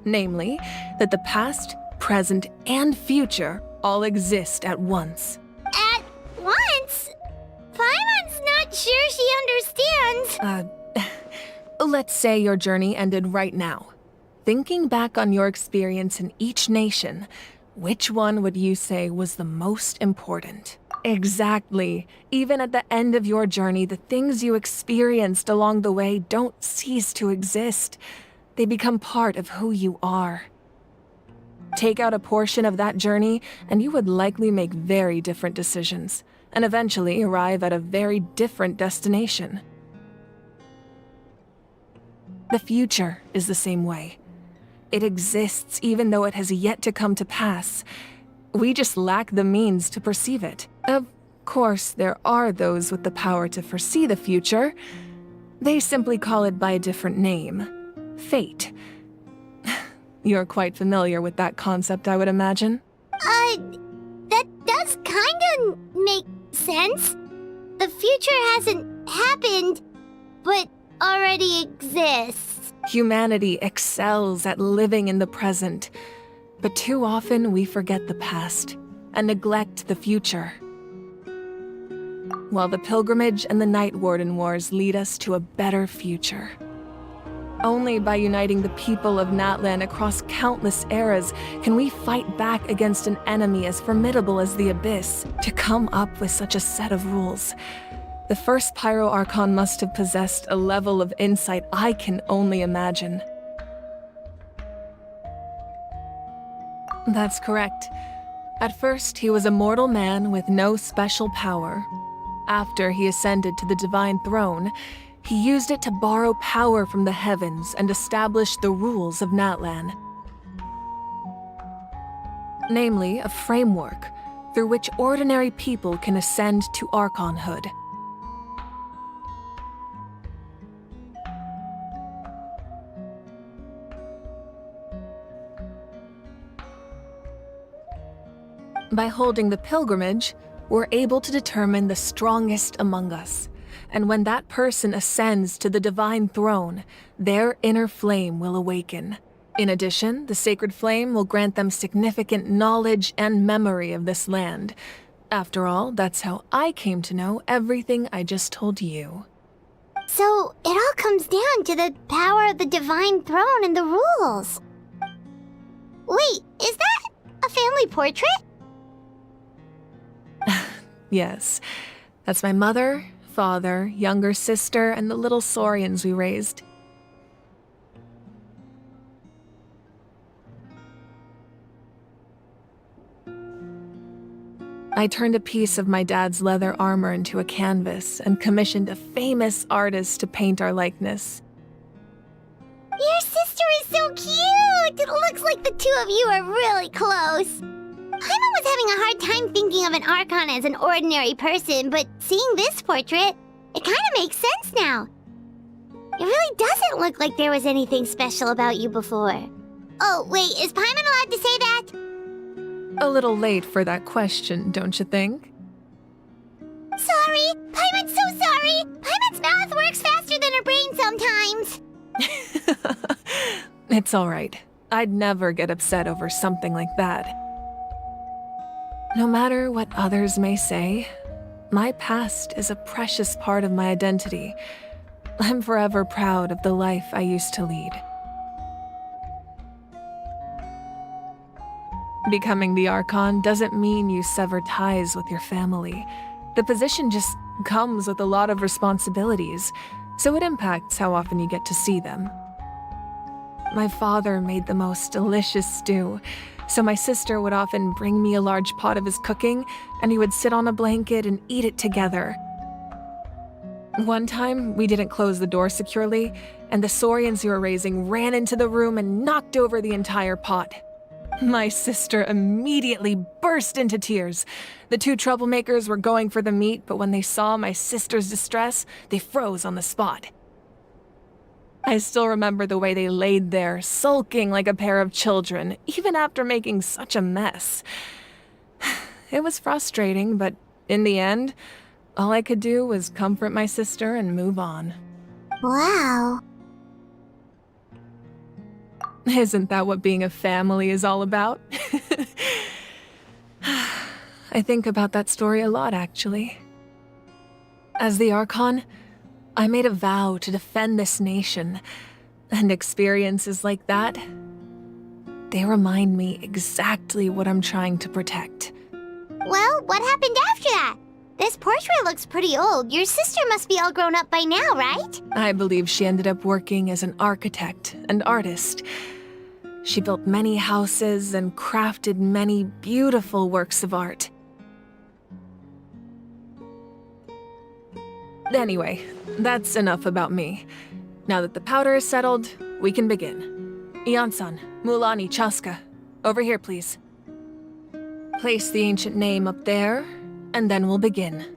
Namely, that the past, present, and future all exist at once. At once? Paimon's not sure she understands. Let's say your journey ended right now. Thinking back on your experience in each nation, which one would you say was the most important? Exactly. Even at the end of your journey, the things you experienced along the way don't cease to exist. They become part of who you are. Take out a portion of that journey, and you would likely make very different decisions, and eventually arrive at a very different destination. The future is the same way. It exists even though it has yet to come to pass. We just lack the means to perceive it. Of course, there are those with the power to foresee the future. They simply call it by a different name. Fate. You're quite familiar with that concept, I would imagine. That does kinda make sense. The future hasn't happened, but already exists. Humanity excels at living in the present, but too often we forget the past and neglect the future. While the pilgrimage and the Night Warden Wars lead us to a better future. Only by uniting the people of Natlan across countless eras can we fight back against an enemy as formidable as the Abyss. To come up with such a set of rules, the first Pyro Archon must have possessed a level of insight I can only imagine. That's correct. At first, he was a mortal man with no special power. After he ascended to the Divine Throne, he used it to borrow power from the heavens and establish the rules of Natlan. Namely, a framework through which ordinary people can ascend to Archonhood. By holding the pilgrimage, we're able to determine the strongest among us. And when that person ascends to the Divine Throne, their inner flame will awaken. In addition, the sacred flame will grant them significant knowledge and memory of this land. After all, that's how I came to know everything I just told you. So, it all comes down to the power of the Divine Throne and the rules. Wait, is that a family portrait? Yes. That's my mother, father, younger sister, and the little saurians we raised. I turned a piece of my dad's leather armor into a canvas and commissioned a famous artist to paint our likeness. Your sister is so cute! It looks like the two of you are really close. Paimon was having a hard time thinking of an Archon as an ordinary person, but seeing this portrait, it kind of makes sense now. It really doesn't look like there was anything special about you before. Oh, wait, is Paimon allowed to say that? A little late for that question, don't you think? Sorry! Paimon's so sorry! Paimon's mouth works faster than her brain sometimes! It's alright. I'd never get upset over something like that. No matter what others may say, my past is a precious part of my identity. I'm forever proud of the life I used to lead. Becoming the Archon doesn't mean you sever ties with your family. The position just comes with a lot of responsibilities, so it impacts how often you get to see them. My father made the most delicious stew, so my sister would often bring me a large pot of his cooking, and we would sit on a blanket and eat it together. One time, we didn't close the door securely, and the saurians we were raising ran into the room and knocked over the entire pot. My sister immediately burst into tears. The two troublemakers were going for the meat, but when they saw my sister's distress, they froze on the spot. I still remember the way they laid there, sulking like a pair of children, even after making such a mess. It was frustrating, but in the end, all I could do was comfort my sister and move on. Wow. Isn't that what being a family is all about? I think about that story a lot, actually. As the Archon, I made a vow to defend this nation, and experiences like that, they remind me exactly what I'm trying to protect. Well, what happened after that? This portrait looks pretty old. Your sister must be all grown up by now, right? I believe she ended up working as an architect and artist. She built many houses and crafted many beautiful works of art. Anyway, that's enough about me. Now that the powder is settled, we can begin. Ian-san, Mulani, Chaska, over here, please. Place the ancient name up there, and then we'll begin.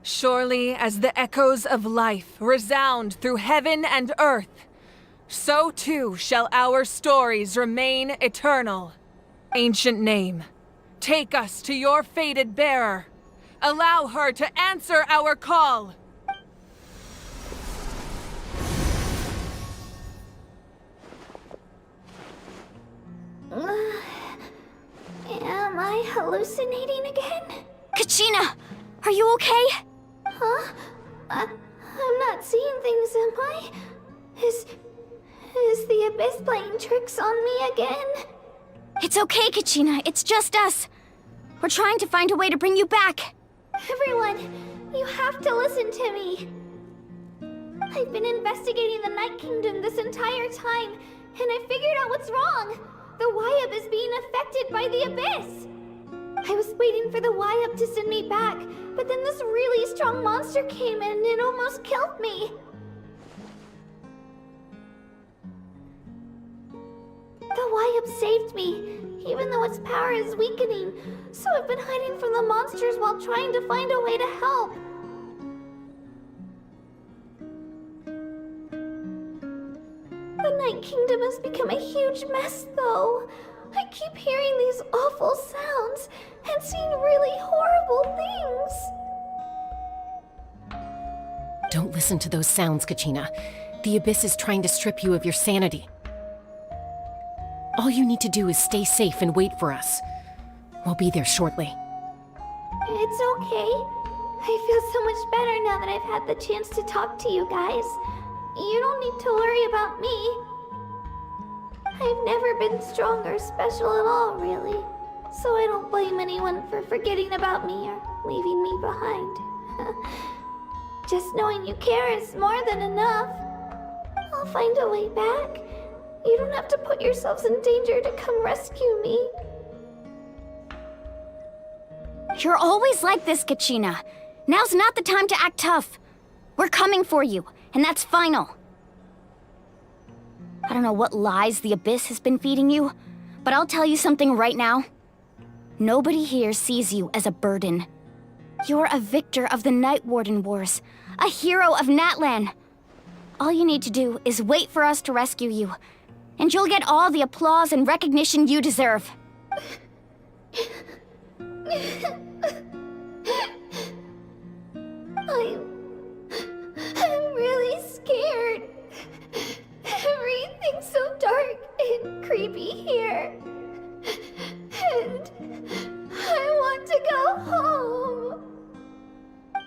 Surely as the echoes of life resound through heaven and earth, so too shall our stories remain eternal. Ancient name, take us to your fated bearer. Allow her to answer our call. Am I hallucinating again? Kachina, are you okay? Huh? I'm not seeing things, am I? Is the Abyss playing tricks on me again? It's okay, Kachina. It's just us. We're trying to find a way to bring you back. Everyone, you have to listen to me. I've been investigating the Night Kingdom this entire time, and I figured out what's wrong. The Y-Up is being affected by the Abyss. I was waiting for the Y-Up to send me back, but then this really strong monster came in and it almost killed me. The Y-Up saved me, even though its power is weakening, so I've been hiding from the monsters while trying to find a way to help. The Night Kingdom has become a huge mess, though. I keep hearing these awful sounds and seeing really horrible things. Don't listen to those sounds, Kachina. The Abyss is trying to strip you of your sanity. All you need to do is stay safe and wait for us. We'll be there shortly. It's okay. I feel so much better now that I've had the chance to talk to you guys. You don't need to worry about me. I've never been strong or special at all, really. So I don't blame anyone for forgetting about me or leaving me behind. Just knowing you care is more than enough. I'll find a way back. You don't have to put yourselves in danger to come rescue me. You're always like this, Kachina. Now's not the time to act tough. We're coming for you, and that's final. I don't know what lies the Abyss has been feeding you, but I'll tell you something right now. Nobody here sees you as a burden. You're a victor of the Night Warden Wars, a hero of Natlan. All you need to do is wait for us to rescue you, and you'll get all the applause and recognition you deserve. I'm really scared. Everything's so dark and creepy here. And I want to go home.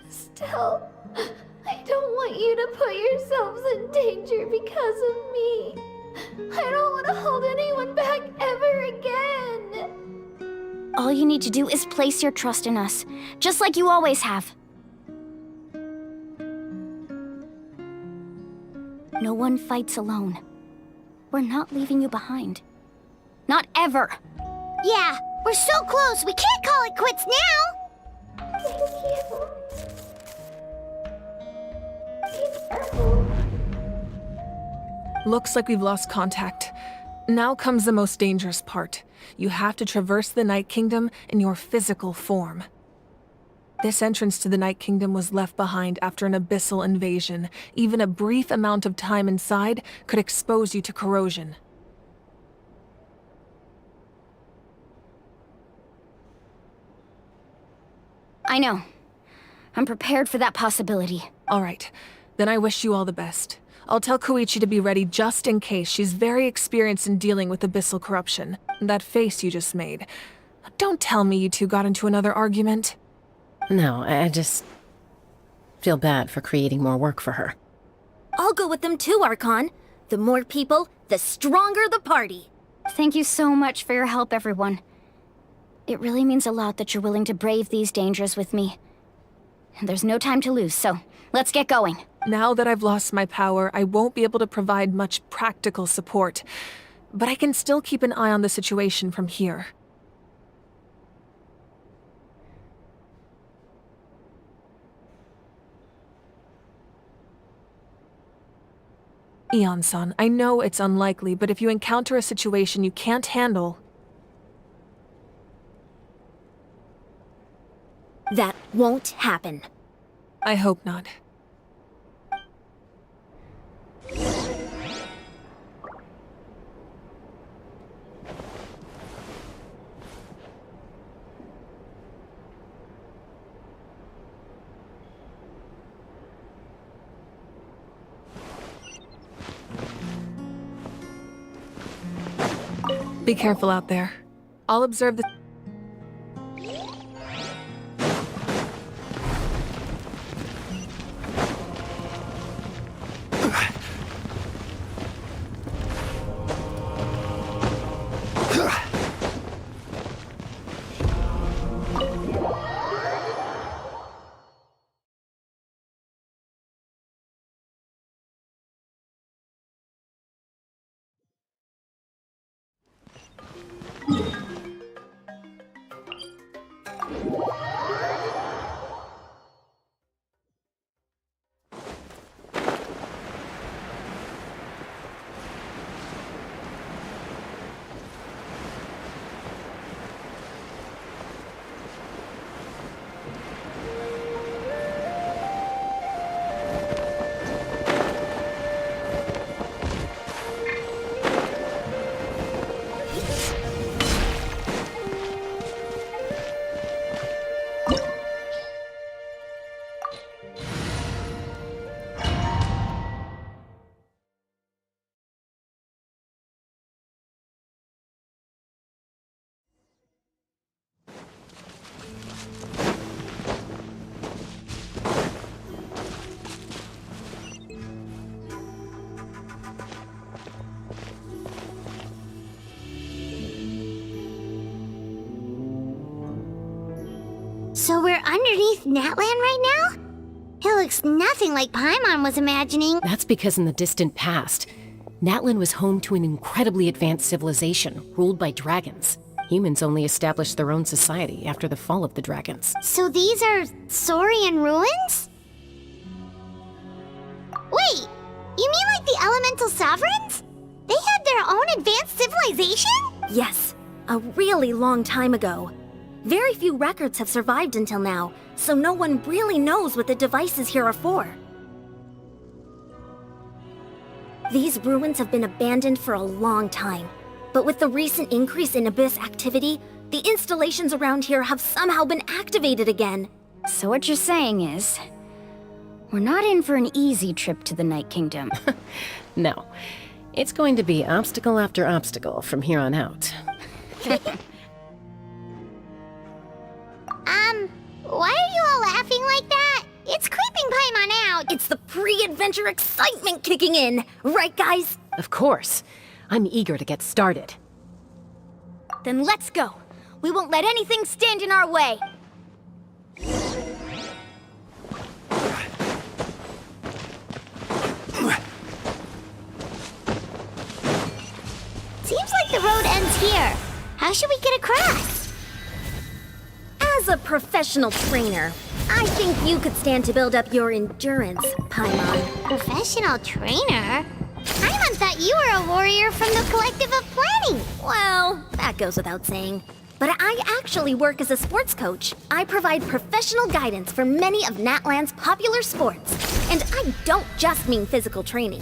Still, I don't want you to put yourselves in danger because of me. I don't want to hold anyone back ever again. All you need to do is place your trust in us, just like you always have. No one fights alone. We're not leaving you behind. Not ever. Yeah, we're so close, we can't call it quits now! Thank you. Be careful. Looks like we've lost contact. Now comes the most dangerous part. You have to traverse the Night Kingdom in your physical form. This entrance to the Night Kingdom was left behind after an abyssal invasion. Even a brief amount of time inside could expose you to corrosion. I know. I'm prepared for that possibility. All right. Then I wish you all the best. I'll tell Koichi to be ready just in case. She's very experienced in dealing with abyssal corruption. That face you just made. Don't tell me you two got into another argument. No, I just feel bad for creating more work for her. I'll go with them too, Archon. The more people, the stronger the party. Thank you so much for your help, everyone. It really means a lot that you're willing to brave these dangers with me. And there's no time to lose, so let's get going. Now that I've lost my power, I won't be able to provide much practical support. But I can still keep an eye on the situation from here. Eon-san, I know it's unlikely, but if you encounter a situation you can't handle... That won't happen. I hope not. Be careful out there. I'll observe the... So we're underneath Natlan right now? It looks nothing like Paimon was imagining. That's because in the distant past, Natlan was home to an incredibly advanced civilization ruled by dragons. Humans only established their own society after the fall of the dragons. So these are Saurian ruins? Wait, you mean like the elemental sovereigns? They had their own advanced civilization? Yes, a really long time ago. Very few records have survived until now, so no one really knows what the devices here are for. These ruins have been abandoned for a long time, but with the recent increase in Abyss activity, the installations around here have somehow been activated again. So what you're saying is, we're not in for an easy trip to the Night Kingdom. No. It's going to be obstacle after obstacle from here on out. Why are you all laughing like that? It's creeping Paimon out. It's the pre-adventure excitement kicking in, right guys? Of course. I'm eager to get started. Then let's go. We won't let anything stand in our way. Seems like the road ends here. How should we get across? As a professional trainer, I think you could stand to build up your endurance, Paimon. Professional trainer? Paimon thought you were a warrior from the Collective of Planning. Well, that goes without saying. But I actually work as a sports coach. I provide professional guidance for many of Natlan's popular sports. And I don't just mean physical training.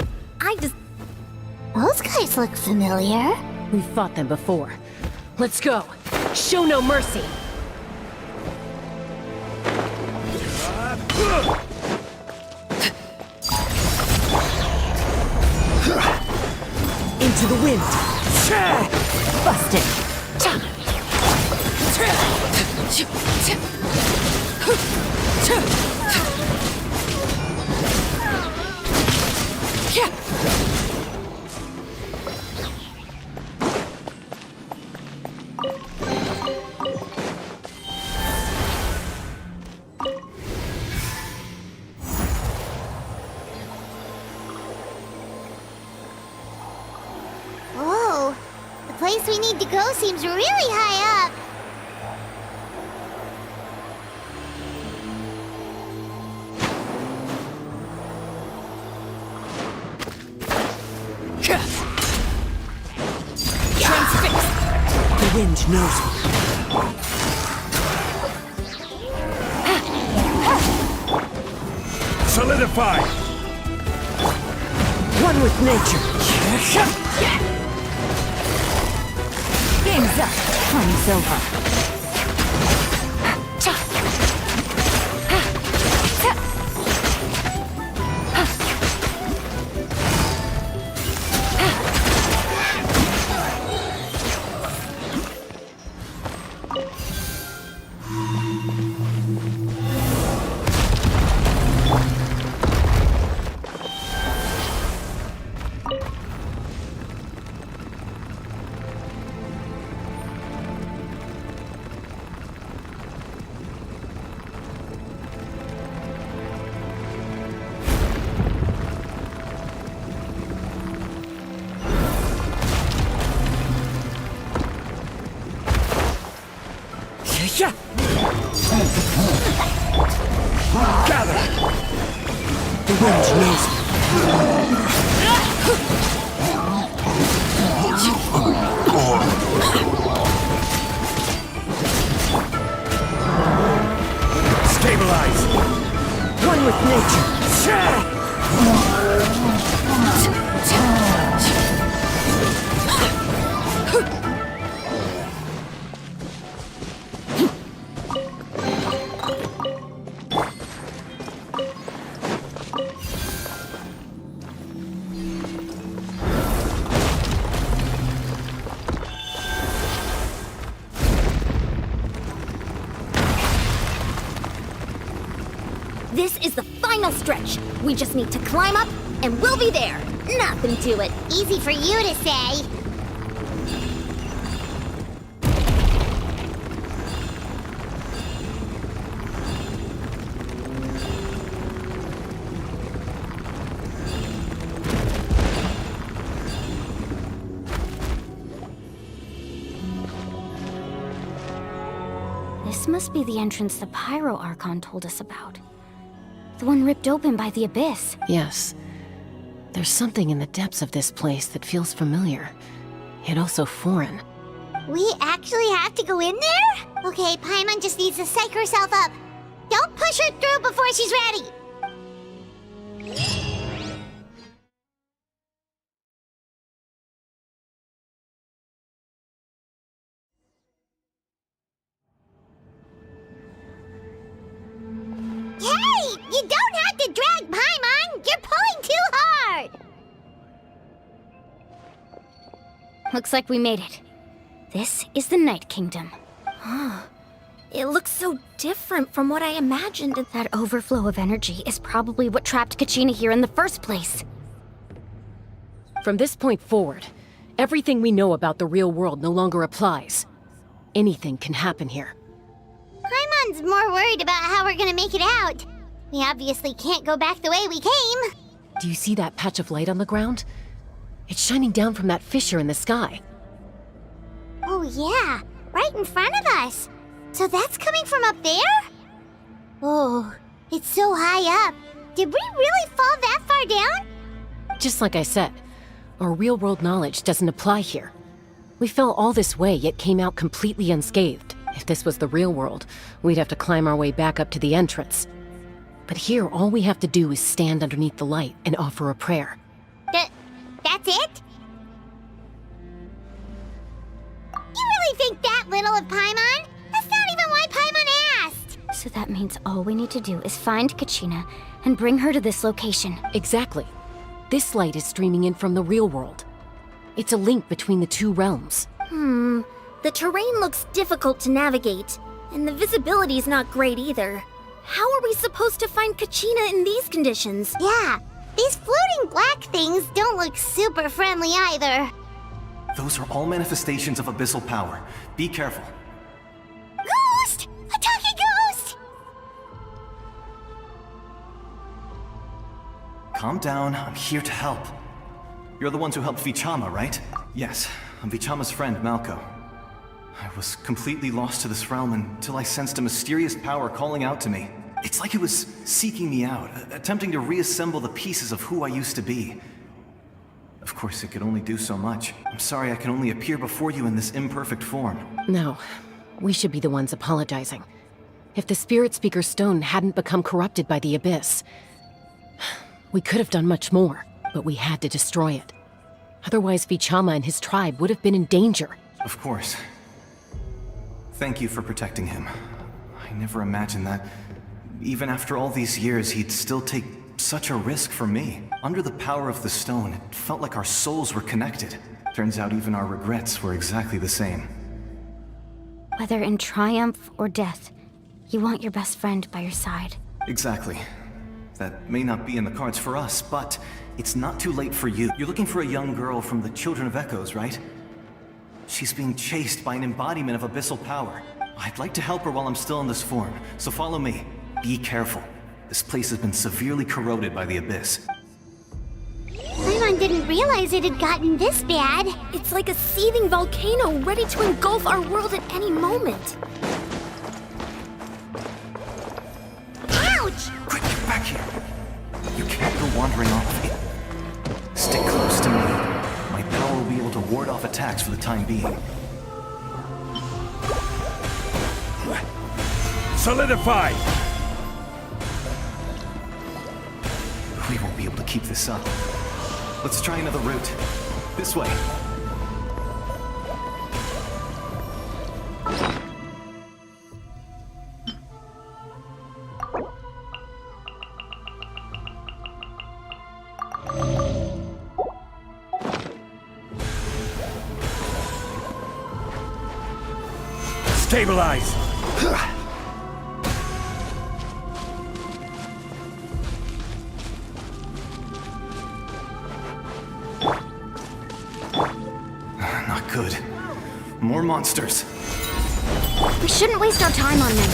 Those guys look familiar. We've fought them before. Let's go. Show no mercy. Into the wind. Busted. Whoa, the place we need to go seems really high up. The wind knows me. Solidify! One with nature. Game's up. Time's over. Gather! The wind knows me. Stabilize! One with nature. This is the final stretch. We just need to climb up, and we'll be there. Nothing to it. Easy for you to say. This must be the entrance the Pyro Archon told us about. The one ripped open by the Abyss. Yes. There's something in the depths of this place that feels familiar, yet also foreign. We actually have to go in there? Okay, Paimon just needs to psych herself up. Don't push her through before she's ready. Hey! You don't have to drag Paimon! You're pulling too hard! Looks like we made it. This is the Night Kingdom. It looks so different from what I imagined. That overflow of energy is probably what trapped Kachina here in the first place. From this point forward, everything we know about the real world no longer applies. Anything can happen here. Paimon's more worried about how we're gonna make it out. We obviously can't go back the way we came. Do you see that patch of light on the ground? It's shining down from that fissure in the sky. Oh yeah, right in front of us. So that's coming from up there? Oh, it's so high up. Did we really fall that far down? Just like I said, our real-world knowledge doesn't apply here. We fell all this way, yet came out completely unscathed. If this was the real world, we'd have to climb our way back up to the entrance. But here, all we have to do is stand underneath the light and offer a prayer. That's it? You really think that little of Paimon? That's not even why Paimon asked! So that means all we need to do is find Kachina and bring her to this location. Exactly. This light is streaming in from the real world. It's a link between the two realms. The terrain looks difficult to navigate, and the visibility's not great either. How are we supposed to find Kachina in these conditions? Yeah, these floating black things don't look super friendly either. Those are all manifestations of abyssal power. Be careful. Ghost! A talking ghost! Calm down, I'm here to help. You're the ones who helped Vichama, right? Yes, I'm Vichama's friend, Malko. I was completely lost to this realm until I sensed a mysterious power calling out to me. It's like it was seeking me out, attempting to reassemble the pieces of who I used to be. Of course, it could only do so much. I'm sorry I can only appear before you in this imperfect form. No, we should be the ones apologizing. If the Spirit Speaker's stone hadn't become corrupted by the Abyss, we could have done much more, but we had to destroy it. Otherwise, Vichama and his tribe would have been in danger. Of course. Thank you for protecting him. I never imagined that, even after all these years, he'd still take such a risk for me. Under the power of the stone, it felt like our souls were connected. Turns out even our regrets were exactly the same. Whether in triumph or death, you want your best friend by your side. Exactly. That may not be in the cards for us, but it's not too late for you. You're looking for a young girl from the Children of Echoes, right? She's being chased by an embodiment of abyssal power. I'd like to help her while I'm still in this form, so follow me. Be careful. This place has been severely corroded by the Abyss. Paimon didn't realize it had gotten this bad. It's like a seething volcano ready to engulf our world at any moment. Ouch! Quick, get back here. You can't go wandering off. Stick close to me. My power will be able to ward off attacks for the time being. Solidify! We won't be able to keep this up. Let's try another route. This way. Stabilize! Not good. More monsters. We shouldn't waste our time on them.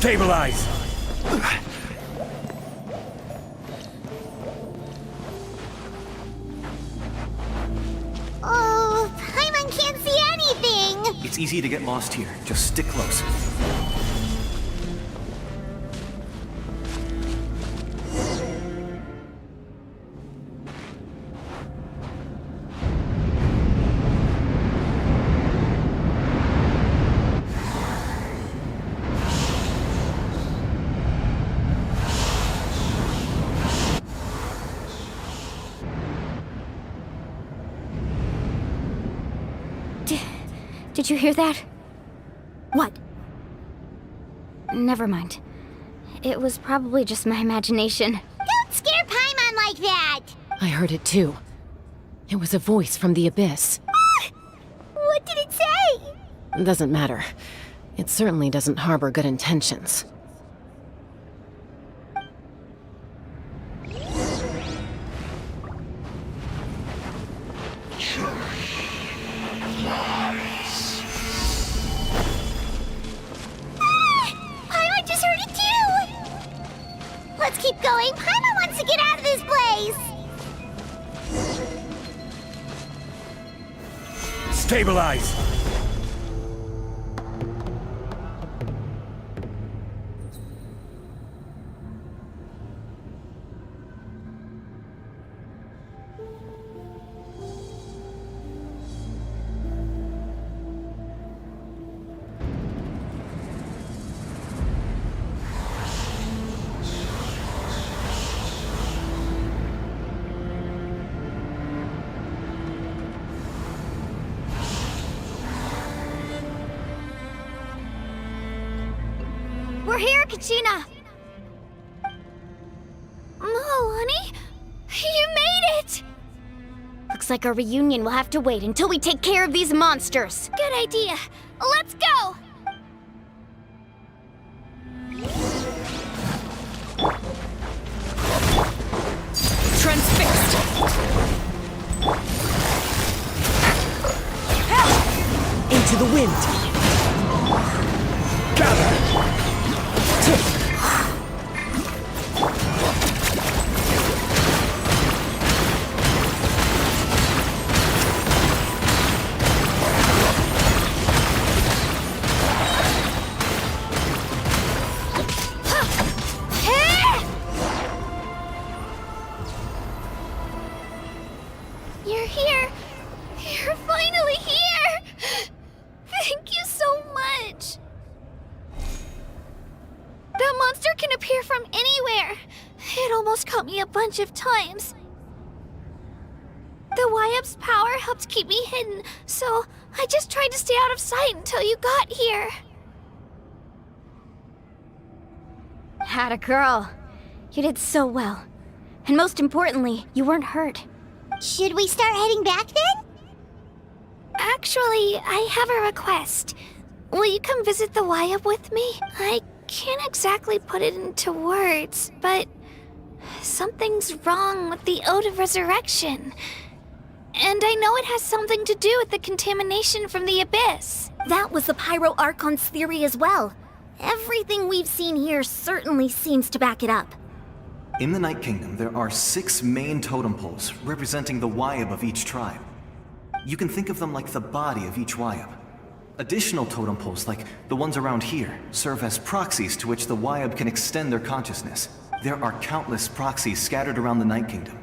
Stabilize! Oh, Paimon can't see anything! It's easy to get lost here. Just stick close. Did you hear that? What? Never mind. It was probably just my imagination. Don't scare Paimon like that! I heard it too. It was a voice from the abyss. What did it say? Doesn't matter. It certainly doesn't harbor good intentions. Paimon just heard it too! Let's keep going. Paimon wants to get out of this place! Stabilize! We're here, Kachina! Honey? You made it! Looks like our reunion will have to wait until we take care of these monsters. Good idea. Let's go! Transfixed! Into the wind! Gather! You're here! You're finally here! Thank you so much! That monster can appear from anywhere! It almost caught me a bunch of times. The Wyap's power helped keep me hidden, so I just tried to stay out of sight until you got here. Atta girl. You did so well. And most importantly, you weren't hurt. Should we start heading back then? Actually, I have a request. Will you come visit the Wyap with me? I can't exactly put it into words, but something's wrong with the Ode of Resurrection. And I know it has something to do with the contamination from the Abyss. That was the Pyro Archon's theory as well. Everything we've seen here certainly seems to back it up. In the Night Kingdom, there are 6 main totem poles representing the Wyap of each tribe. You can think of them like the body of each Wyap. Additional totem poles, like the ones around here, serve as proxies to which the Wyap can extend their consciousness. There are countless proxies scattered around the Night Kingdom.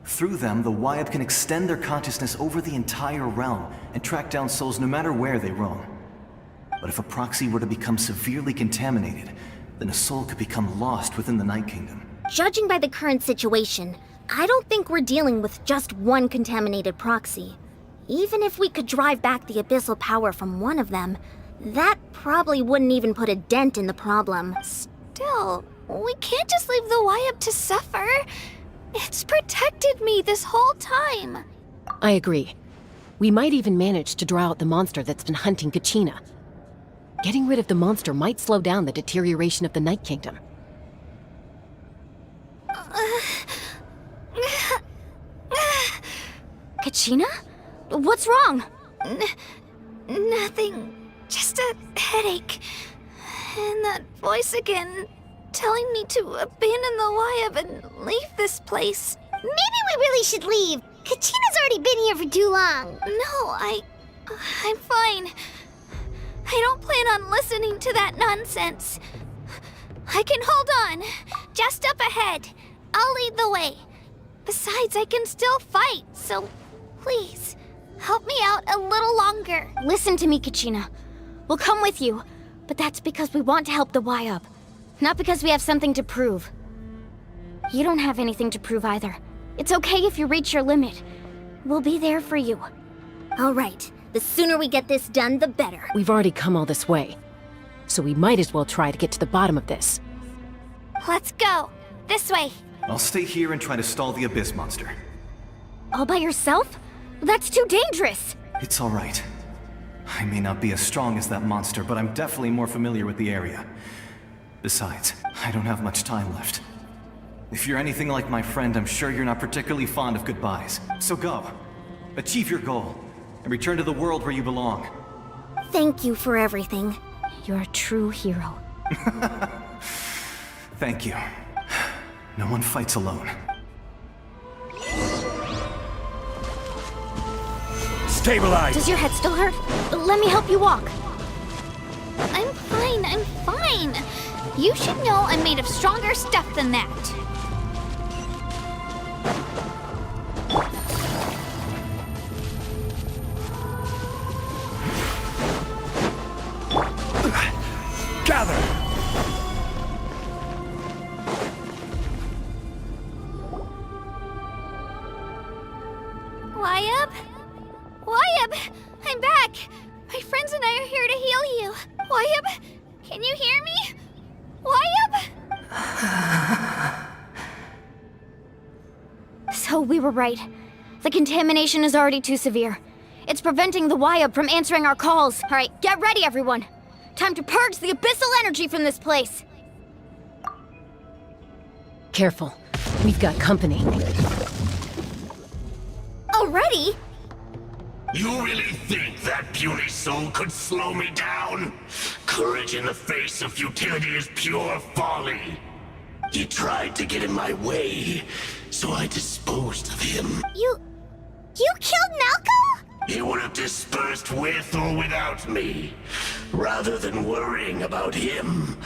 Through them, the Wyap can extend their consciousness over the entire realm and track down souls no matter where they roam. But if a proxy were to become severely contaminated, then a soul could become lost within the Night Kingdom. Judging by the current situation, I don't think we're dealing with just one contaminated proxy. Even if we could drive back the abyssal power from one of them, that probably wouldn't even put a dent in the problem. Still, we can't just leave the Wyap to suffer. It's protected me this whole time. I agree. We might even manage to draw out the monster that's been hunting Kachina. Getting rid of the monster might slow down the deterioration of the Night Kingdom. Kachina? What's wrong? Nothing. Just a headache. And that voice again, telling me to abandon the Wayab and leave this place. Maybe we really should leave. Kachina's already been here for too long. No, I'm fine. I don't plan on listening to that nonsense. I can hold on. Just up ahead. I'll lead the way. Besides, I can still fight, so please, help me out a little longer. Listen to me, Kachina. We'll come with you, but that's because we want to help the Wayab, not because we have something to prove. You don't have anything to prove either. It's okay if you reach your limit. We'll be there for you. All right. The sooner we get this done, the better. We've already come all this way, so we might as well try to get to the bottom of this. Let's go. This way. I'll stay here and try to stall the Abyss monster. All by yourself? That's too dangerous. It's all right. I may not be as strong as that monster, but I'm definitely more familiar with the area. Besides, I don't have much time left. If you're anything like my friend, I'm sure you're not particularly fond of goodbyes. So go. Achieve your goal, and return to the world where you belong. Thank you for everything. You're a true hero. Thank you. No one fights alone. Stabilize! Does your head still hurt? Let me help you walk. I'm fine. You should know I'm made of stronger stuff than that. Gather! Wayab! I'm back! My friends and I are here to heal you. Wayab, can you hear me? Wayab? So we were right. The contamination is already too severe. It's preventing the Wayab from answering our calls. All right, get ready, everyone. Time to purge the abyssal energy from this place. Careful. We've got company. Already? You really think that puny soul could slow me down? Courage in the face of futility is pure folly. He tried to get in my way, so I disposed of him. You killed Malco? He would have dispersed with or without me. Rather than worrying about him,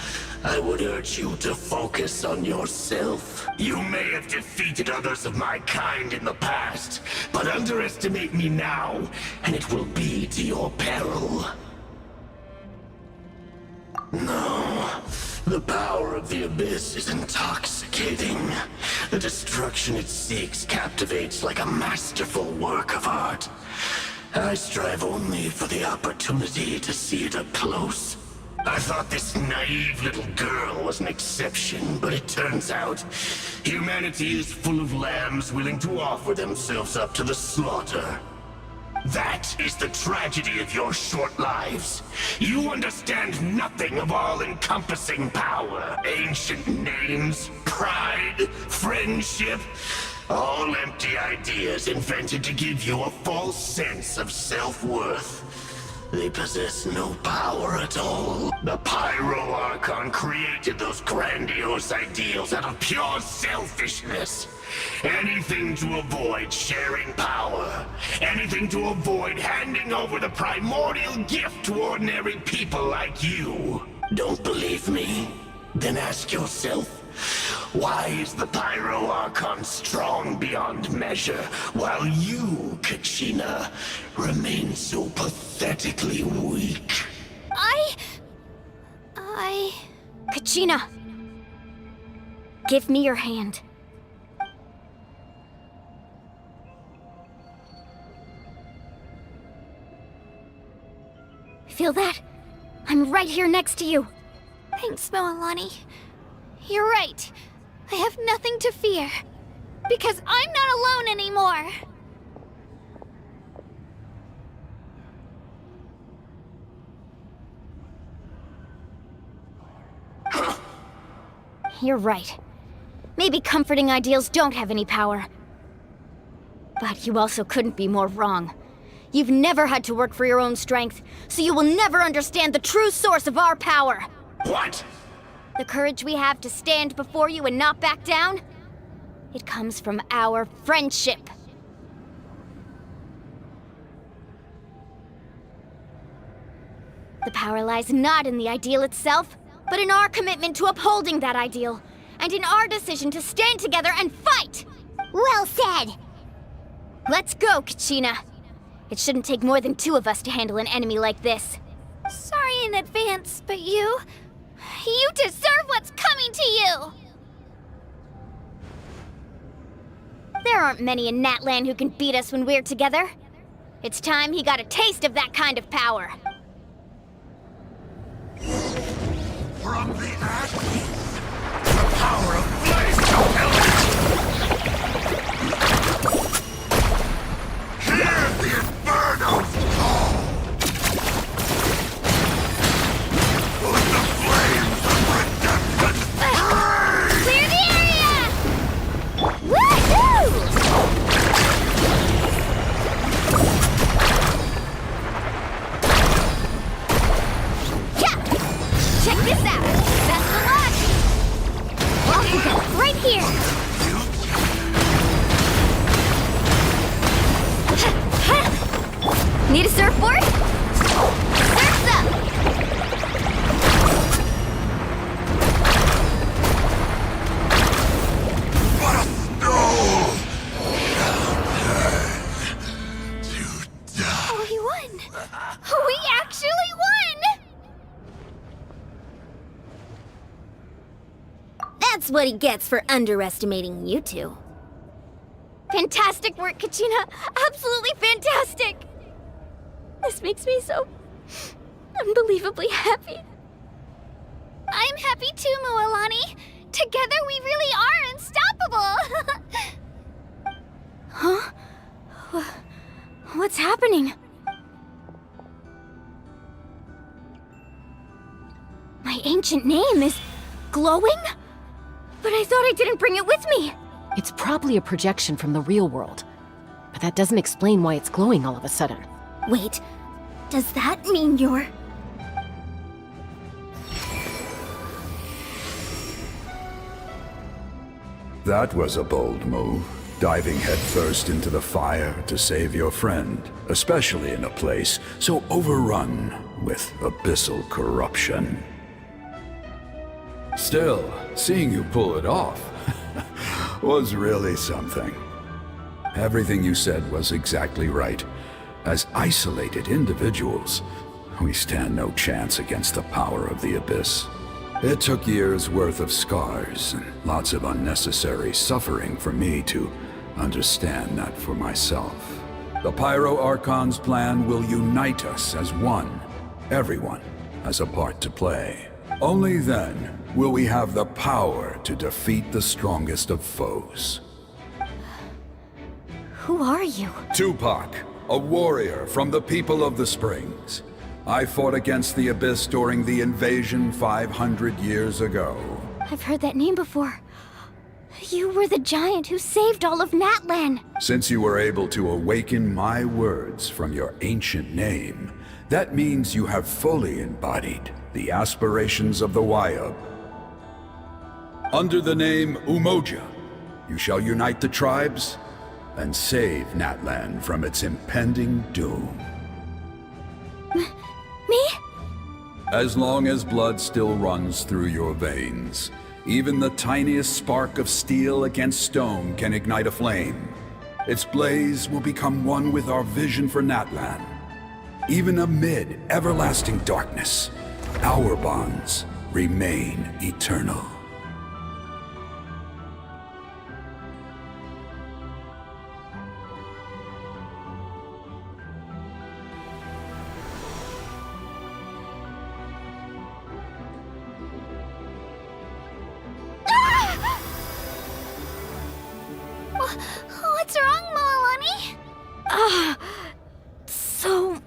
I would urge you to focus on yourself. You may have defeated others of my kind in the past, but underestimate me now, and it will be to your peril. No, the power of the Abyss is intoxicating. The destruction it seeks captivates like a masterful work of art. I strive only for the opportunity to see it up close. I thought this naive little girl was an exception, but it turns out humanity is full of lambs willing to offer themselves up to the slaughter. That is the tragedy of your short lives. You understand nothing of all-encompassing power. Ancient names, pride, friendship, all empty ideas invented to give you a false sense of self-worth. They possess no power at all. The Pyro Archon created those grandiose ideals out of pure selfishness. Anything to avoid sharing power. Anything to avoid handing over the primordial gift to ordinary people like you. Don't believe me? Then ask yourself, why is the Pyro Archon strong beyond measure, while you, Kachina, remain so pathetically weak? Kachina! Give me your hand. Feel that? I'm right here next to you. Thanks, Moalani. You're right. I have nothing to fear. Because I'm not alone anymore. You're right. Maybe comforting ideals don't have any power. But you also couldn't be more wrong. You've never had to work for your own strength, so you will never understand the true source of our power. What? The courage we have to stand before you and not back down? It comes from our friendship. The power lies not in the ideal itself, but in our commitment to upholding that ideal, and in our decision to stand together and fight! Well said! Let's go, Kachina. It shouldn't take more than 2 of us to handle an enemy like this. Sorry in advance, but you deserve what's coming to you! There aren't many in Natlan who can beat us when we're together. It's time he got a taste of that kind of power. From the ashes, the power of blaze compels it. Hear the inferno's call. Let the flames of redemption burn. Clear the area! Woohoo! Check this out! Best of luck! Welcome, right here! Need a surfboard? Surf's up! What a snow! Oh, he won! We actually won! That's what he gets for underestimating you two. Fantastic work, Kachina! Absolutely fantastic! This makes me so unbelievably happy. I'm happy too, Mualani. Together we really are unstoppable! Huh? What's happening? My ancient name is glowing? But I thought I didn't bring it with me. It's probably a projection from the real world. But that doesn't explain why it's glowing all of a sudden. Wait, does that mean you're... That was a bold move, diving headfirst into the fire to save your friend, especially in a place so overrun with abyssal corruption. Still, seeing you pull it off was really something. Everything you said was exactly right. As isolated individuals, we stand no chance against the power of the Abyss. It took years' worth of scars and lots of unnecessary suffering for me to understand that for myself. The Pyro Archon's plan will unite us as one. Everyone has a part to play. Only then will we have the power to defeat the strongest of foes. Who are you? Tupac, a warrior from the people of the Springs. I fought against the Abyss during the invasion 500 years ago. I've heard that name before. You were the giant who saved all of Natlan. Since you were able to awaken my words from your ancient name, that means you have fully embodied the aspirations of the Wayub. Under the name Umoja, you shall unite the tribes and save Natlan from its impending doom. Me? As long as blood still runs through your veins, even the tiniest spark of steel against stone can ignite a flame. Its blaze will become one with our vision for Natlan. Even amid everlasting darkness, our bonds remain eternal. What's wrong, Mualani? So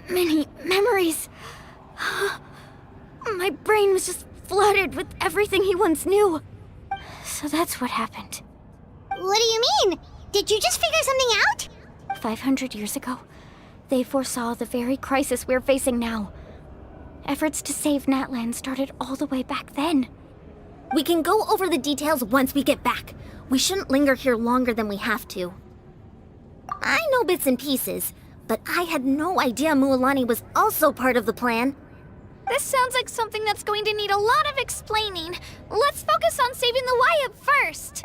many memories. My brain was just flooded with everything he once knew. So that's what happened. What do you mean? Did you just figure something out? 500 years ago, they foresaw the very crisis we're facing now. Efforts to save Natlan started all the way back then. We can go over the details once we get back. We shouldn't linger here longer than we have to. I know bits and pieces, but I had no idea Mualani was also part of the plan. This sounds like something that's going to need a lot of explaining. Let's focus on saving the Wyatt first.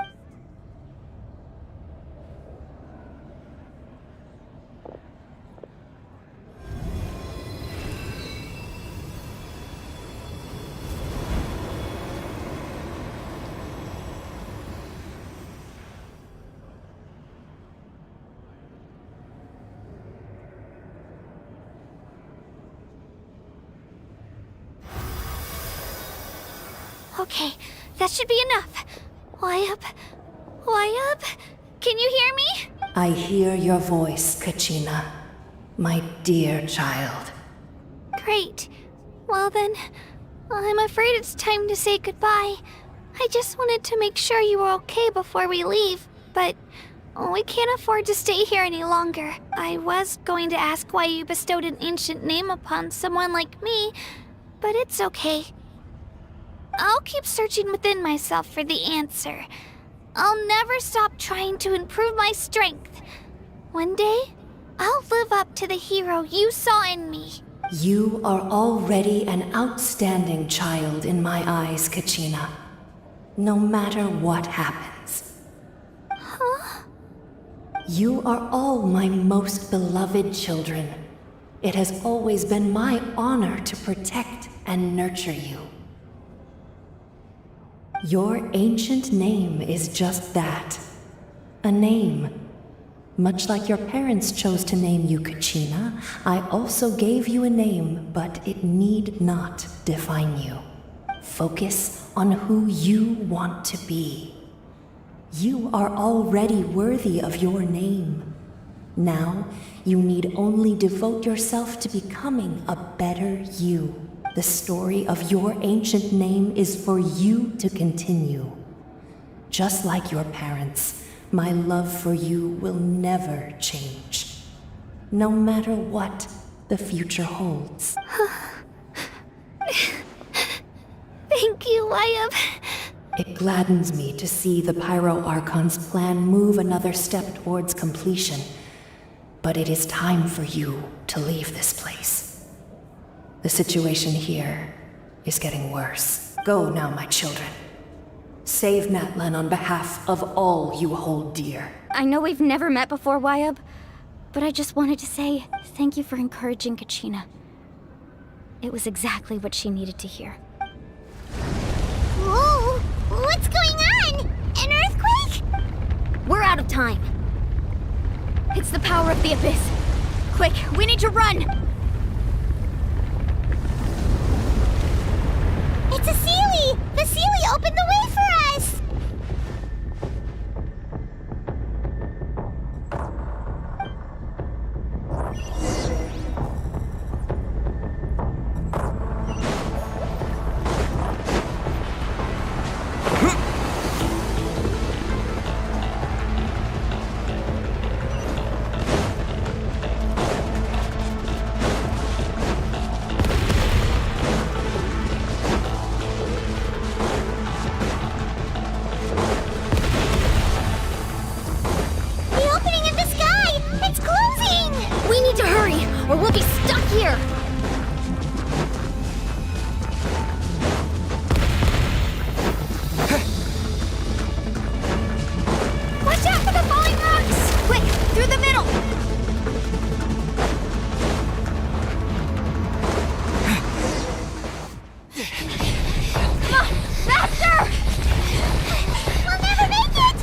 Okay, that should be enough. Wyatt? Can you hear me? I hear your voice, Kachina, my dear child. Great. Well then, I'm afraid it's time to say goodbye. I just wanted to make sure you were okay before we leave, but we can't afford to stay here any longer. I was going to ask why you bestowed an ancient name upon someone like me, but it's okay. I'll keep searching within myself for the answer. I'll never stop trying to improve my strength. One day, I'll live up to the hero you saw in me. You are already an outstanding child in my eyes, Kachina. No matter what happens. Huh? You are all my most beloved children. It has always been my honor to protect and nurture you. Your ancient name is just that. A name. Much like your parents chose to name you Kachina, I also gave you a name, but it need not define you. Focus on who you want to be. You are already worthy of your name. Now, you need only devote yourself to becoming a better you. The story of your ancient name is for you to continue. Just like your parents, my love for you will never change. No matter what the future holds. Thank you, Wyatt. It gladdens me to see the Pyro Archon's plan move another step towards completion. But it is time for you to leave this place. The situation here is getting worse. Go now, my children. Save Natlan on behalf of all you hold dear. I know we've never met before, Wyatt, but I just wanted to say thank you for encouraging Kachina. It was exactly what she needed to hear. Whoa! What's going on? An earthquake? We're out of time. It's the power of the Abyss. Quick, we need to run! It's a Seelie! The Seelie opened the way for us! Or we'll be stuck here! Watch out for the falling rocks! Quick, through the middle! Come on, faster! We'll never make it!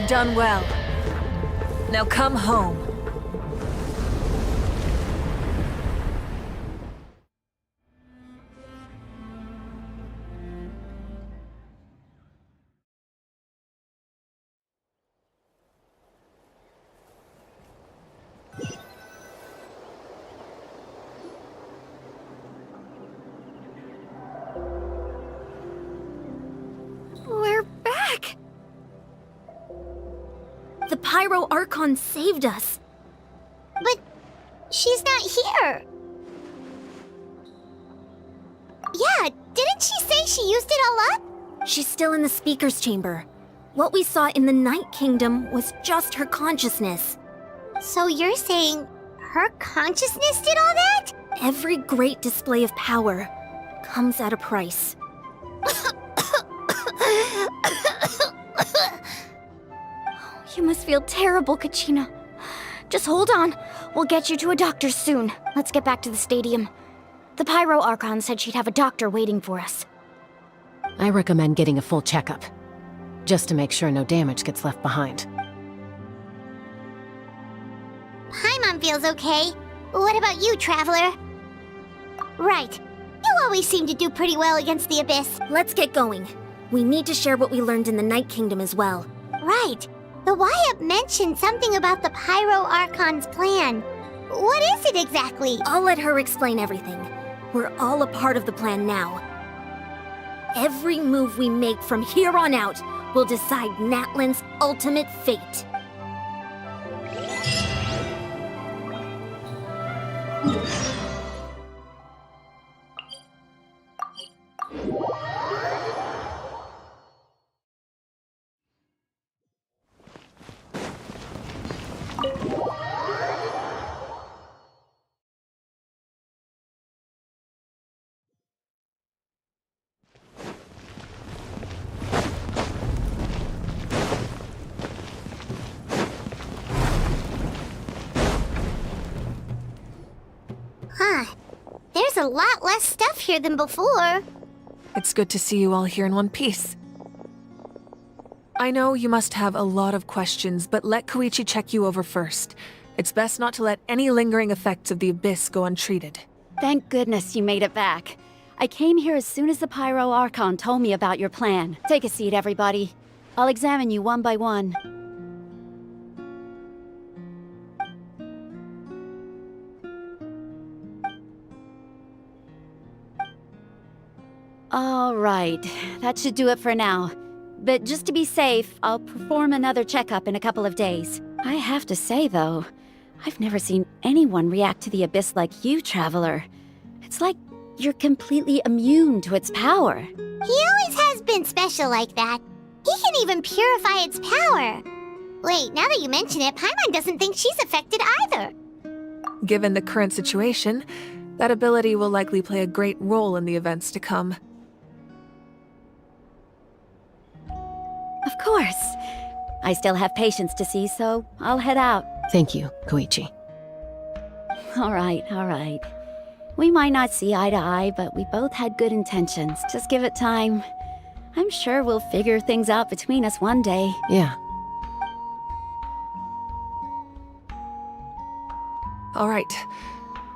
done well. Now come home. We're back! The Pyro Archon saved us. But she's not here. Yeah, didn't she say she used it all up? She's still in the Speaker's Chamber. What we saw in the Night Kingdom was just her consciousness. So you're saying her consciousness did all that? Every great display of power comes at a price. You must feel terrible, Kachina. Just hold on. We'll get you to a doctor soon. Let's get back to the stadium. The Pyro Archon said she'd have a doctor waiting for us. I recommend getting a full checkup, just to make sure no damage gets left behind. Paimon feels okay. What about you, Traveler? Right. You always seem to do pretty well against the Abyss. Let's get going. We need to share what we learned in the Night Kingdom as well. Right. The Y-Up mentioned something about the Pyro Archon's plan. What is it exactly? I'll let her explain everything. We're all a part of the plan now. Every move we make from here on out will decide Natlan's ultimate fate. Huh. There's a lot less stuff here than before. It's good to see you all here in one piece. I know you must have a lot of questions, but let Koichi check you over first. It's best not to let any lingering effects of the Abyss go untreated. Thank goodness you made it back. I came here as soon as the Pyro Archon told me about your plan. Take a seat, everybody. I'll examine you one by one. All right, that should do it for now. But just to be safe, I'll perform another checkup in a couple of days. I have to say, though, I've never seen anyone react to the Abyss like you, Traveler. It's like you're completely immune to its power. He always has been special like that. He can even purify its power. Wait, now that you mention it, Paimon doesn't think she's affected either. Given the current situation, that ability will likely play a great role in the events to come. Of course. I still have patients to see, so I'll head out. Thank you, Koichi. All right. We might not see eye to eye, but we both had good intentions. Just give it time. I'm sure we'll figure things out between us one day. Yeah. All right.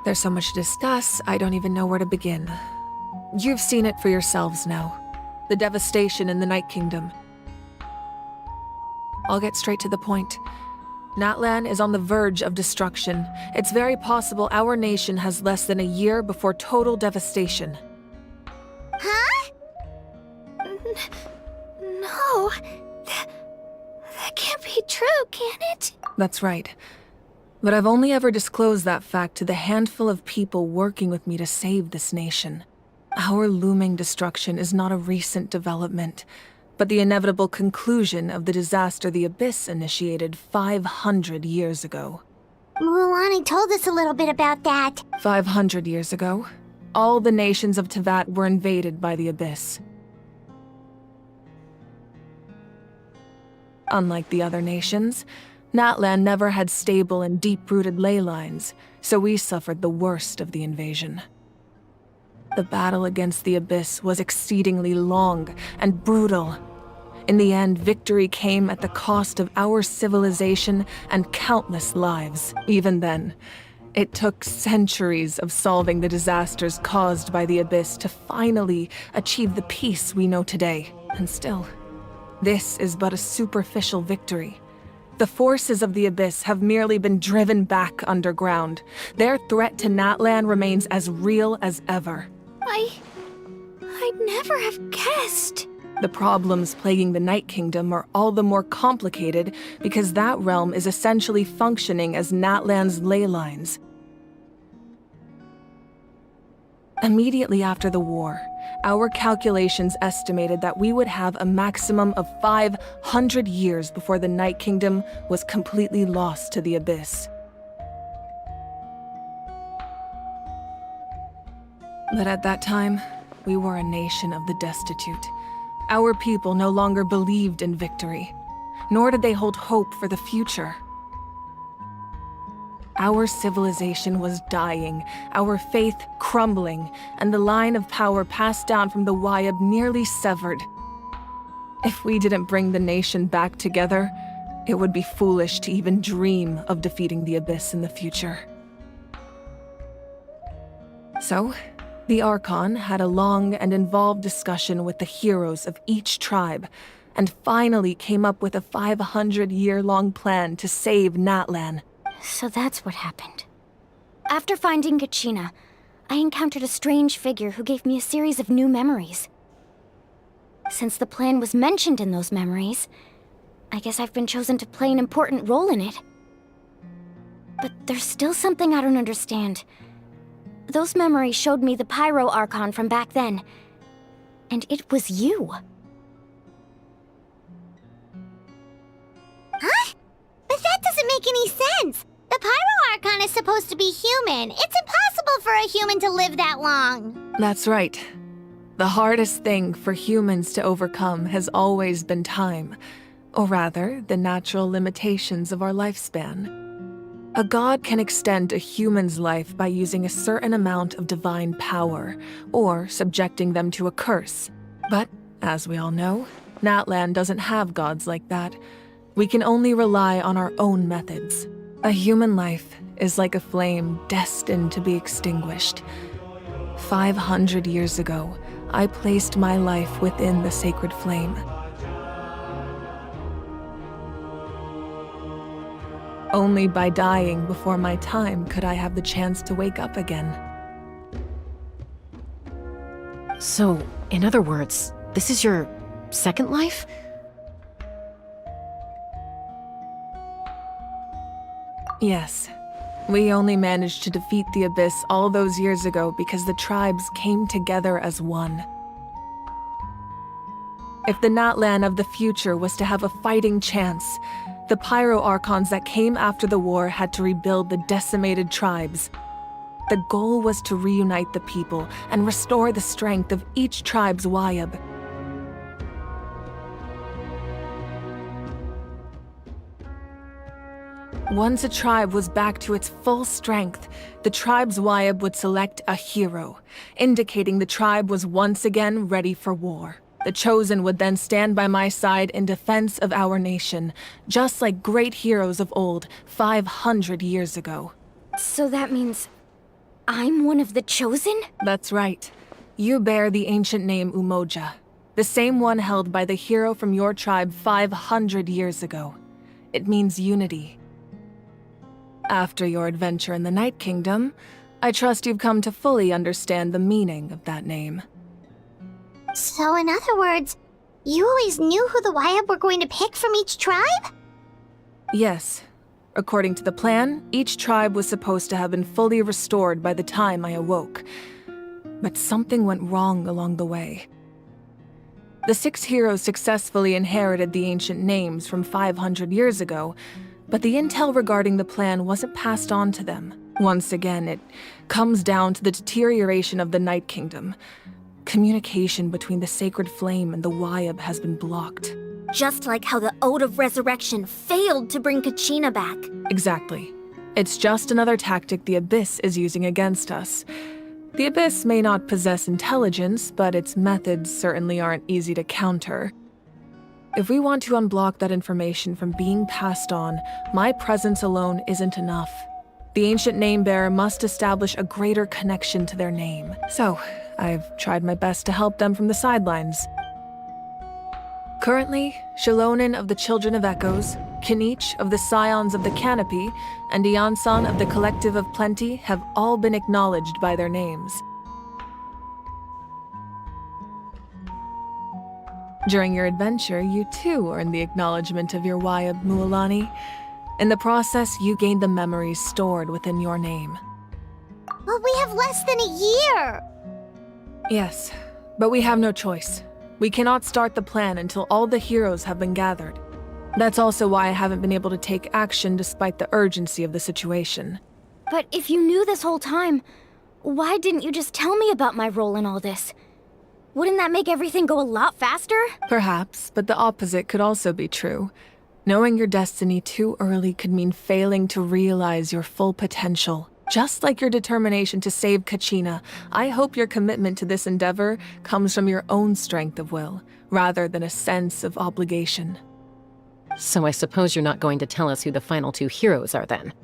There's so much to discuss, I don't even know where to begin. You've seen it for yourselves now. The devastation in the Night Kingdom. I'll get straight to the point. Natlan is on the verge of destruction. It's very possible our nation has less than a year before total devastation. Huh? No. That can't be true, can it? That's right. But I've only ever disclosed that fact to the handful of people working with me to save this nation. Our looming destruction is not a recent development, but the inevitable conclusion of the disaster the Abyss initiated 500 years ago. Mualani told us a little bit about that. 500 years ago, all the nations of Teyvat were invaded by the Abyss. Unlike the other nations, Natlan never had stable and deep-rooted ley lines, so we suffered the worst of the invasion. The battle against the Abyss was exceedingly long and brutal. In the end, victory came at the cost of our civilization and countless lives. Even then, it took centuries of solving the disasters caused by the Abyss to finally achieve the peace we know today. And still, this is but a superficial victory. The forces of the Abyss have merely been driven back underground. Their threat to Natlan remains as real as ever. I'd never have guessed. The problems plaguing the Night Kingdom are all the more complicated because that realm is essentially functioning as Natlan's ley lines. Immediately after the war, our calculations estimated that we would have a maximum of 500 years before the Night Kingdom was completely lost to the Abyss. But at that time, we were a nation of the destitute. Our people no longer believed in victory, nor did they hold hope for the future. Our civilization was dying, our faith crumbling, and the line of power passed down from the Wayab nearly severed. If we didn't bring the nation back together, it would be foolish to even dream of defeating the Abyss in the future. So, the Archon had a long and involved discussion with the heroes of each tribe, and finally came up with a 500-year-long plan to save Natlan. So that's what happened. After finding Kachina, I encountered a strange figure who gave me a series of new memories. Since the plan was mentioned in those memories, I guess I've been chosen to play an important role in it. But there's still something I don't understand. Those memories showed me the Pyro Archon from back then, and it was you. Huh? But that doesn't make any sense! The Pyro Archon is supposed to be human. It's impossible for a human to live that long. That's right. The hardest thing for humans to overcome has always been time, or rather, the natural limitations of our lifespan. A god can extend a human's life by using a certain amount of divine power, or subjecting them to a curse. But, as we all know, Natlan doesn't have gods like that. We can only rely on our own methods. A human life is like a flame destined to be extinguished. 500 years ago, I placed my life within the sacred flame. Only by dying before my time could I have the chance to wake up again. So, in other words, this is your second life? Yes. We only managed to defeat the Abyss all those years ago because the tribes came together as one. If the Natlan of the future was to have a fighting chance, the Pyro Archons that came after the war had to rebuild the decimated tribes. The goal was to reunite the people and restore the strength of each tribe's Wayab. Once a tribe was back to its full strength, the tribe's Wayab would select a hero, indicating the tribe was once again ready for war. The Chosen would then stand by my side in defense of our nation, just like great heroes of old 500 years ago. So that means I'm one of the Chosen? That's right. You bear the ancient name Umoja, the same one held by the hero from your tribe 500 years ago. It means unity. After your adventure in the Night Kingdom, I trust you've come to fully understand the meaning of that name. So in other words, you always knew who the Wayab were going to pick from each tribe? Yes. According to the plan, each tribe was supposed to have been fully restored by the time I awoke. But something went wrong along the way. The 6 heroes successfully inherited the ancient names from 500 years ago, but the intel regarding the plan wasn't passed on to them. Once again, it comes down to the deterioration of the Night Kingdom. Communication between the Sacred Flame and the Wayab has been blocked. Just like how the Ode of Resurrection failed to bring Kachina back. Exactly. It's just another tactic the Abyss is using against us. The Abyss may not possess intelligence, but its methods certainly aren't easy to counter. if we want to unblock that information from being passed on, my presence alone isn't enough. The ancient name-bearer must establish a greater connection to their name. So, I've tried my best to help them from the sidelines. Currently, Shilonen of the Children of Echoes, Kinich of the Scions of the Canopy, and Iansan of the Collective of Plenty have all been acknowledged by their names. During your adventure, you too earned the acknowledgement of your Wayab Mualani. In the process, you gained the memories stored within your name. But we have less than a year! Yes, but we have no choice. We cannot start the plan until all the heroes have been gathered. That's also why I haven't been able to take action despite the urgency of the situation. But if you knew this whole time, why didn't you just tell me about my role in all this? Wouldn't that make everything go a lot faster? Perhaps, but the opposite could also be true. Knowing your destiny too early could mean failing to realize your full potential. Just like your determination to save Kachina, I hope your commitment to this endeavor comes from your own strength of will, rather than a sense of obligation. So I suppose you're not going to tell us who the final two heroes are then?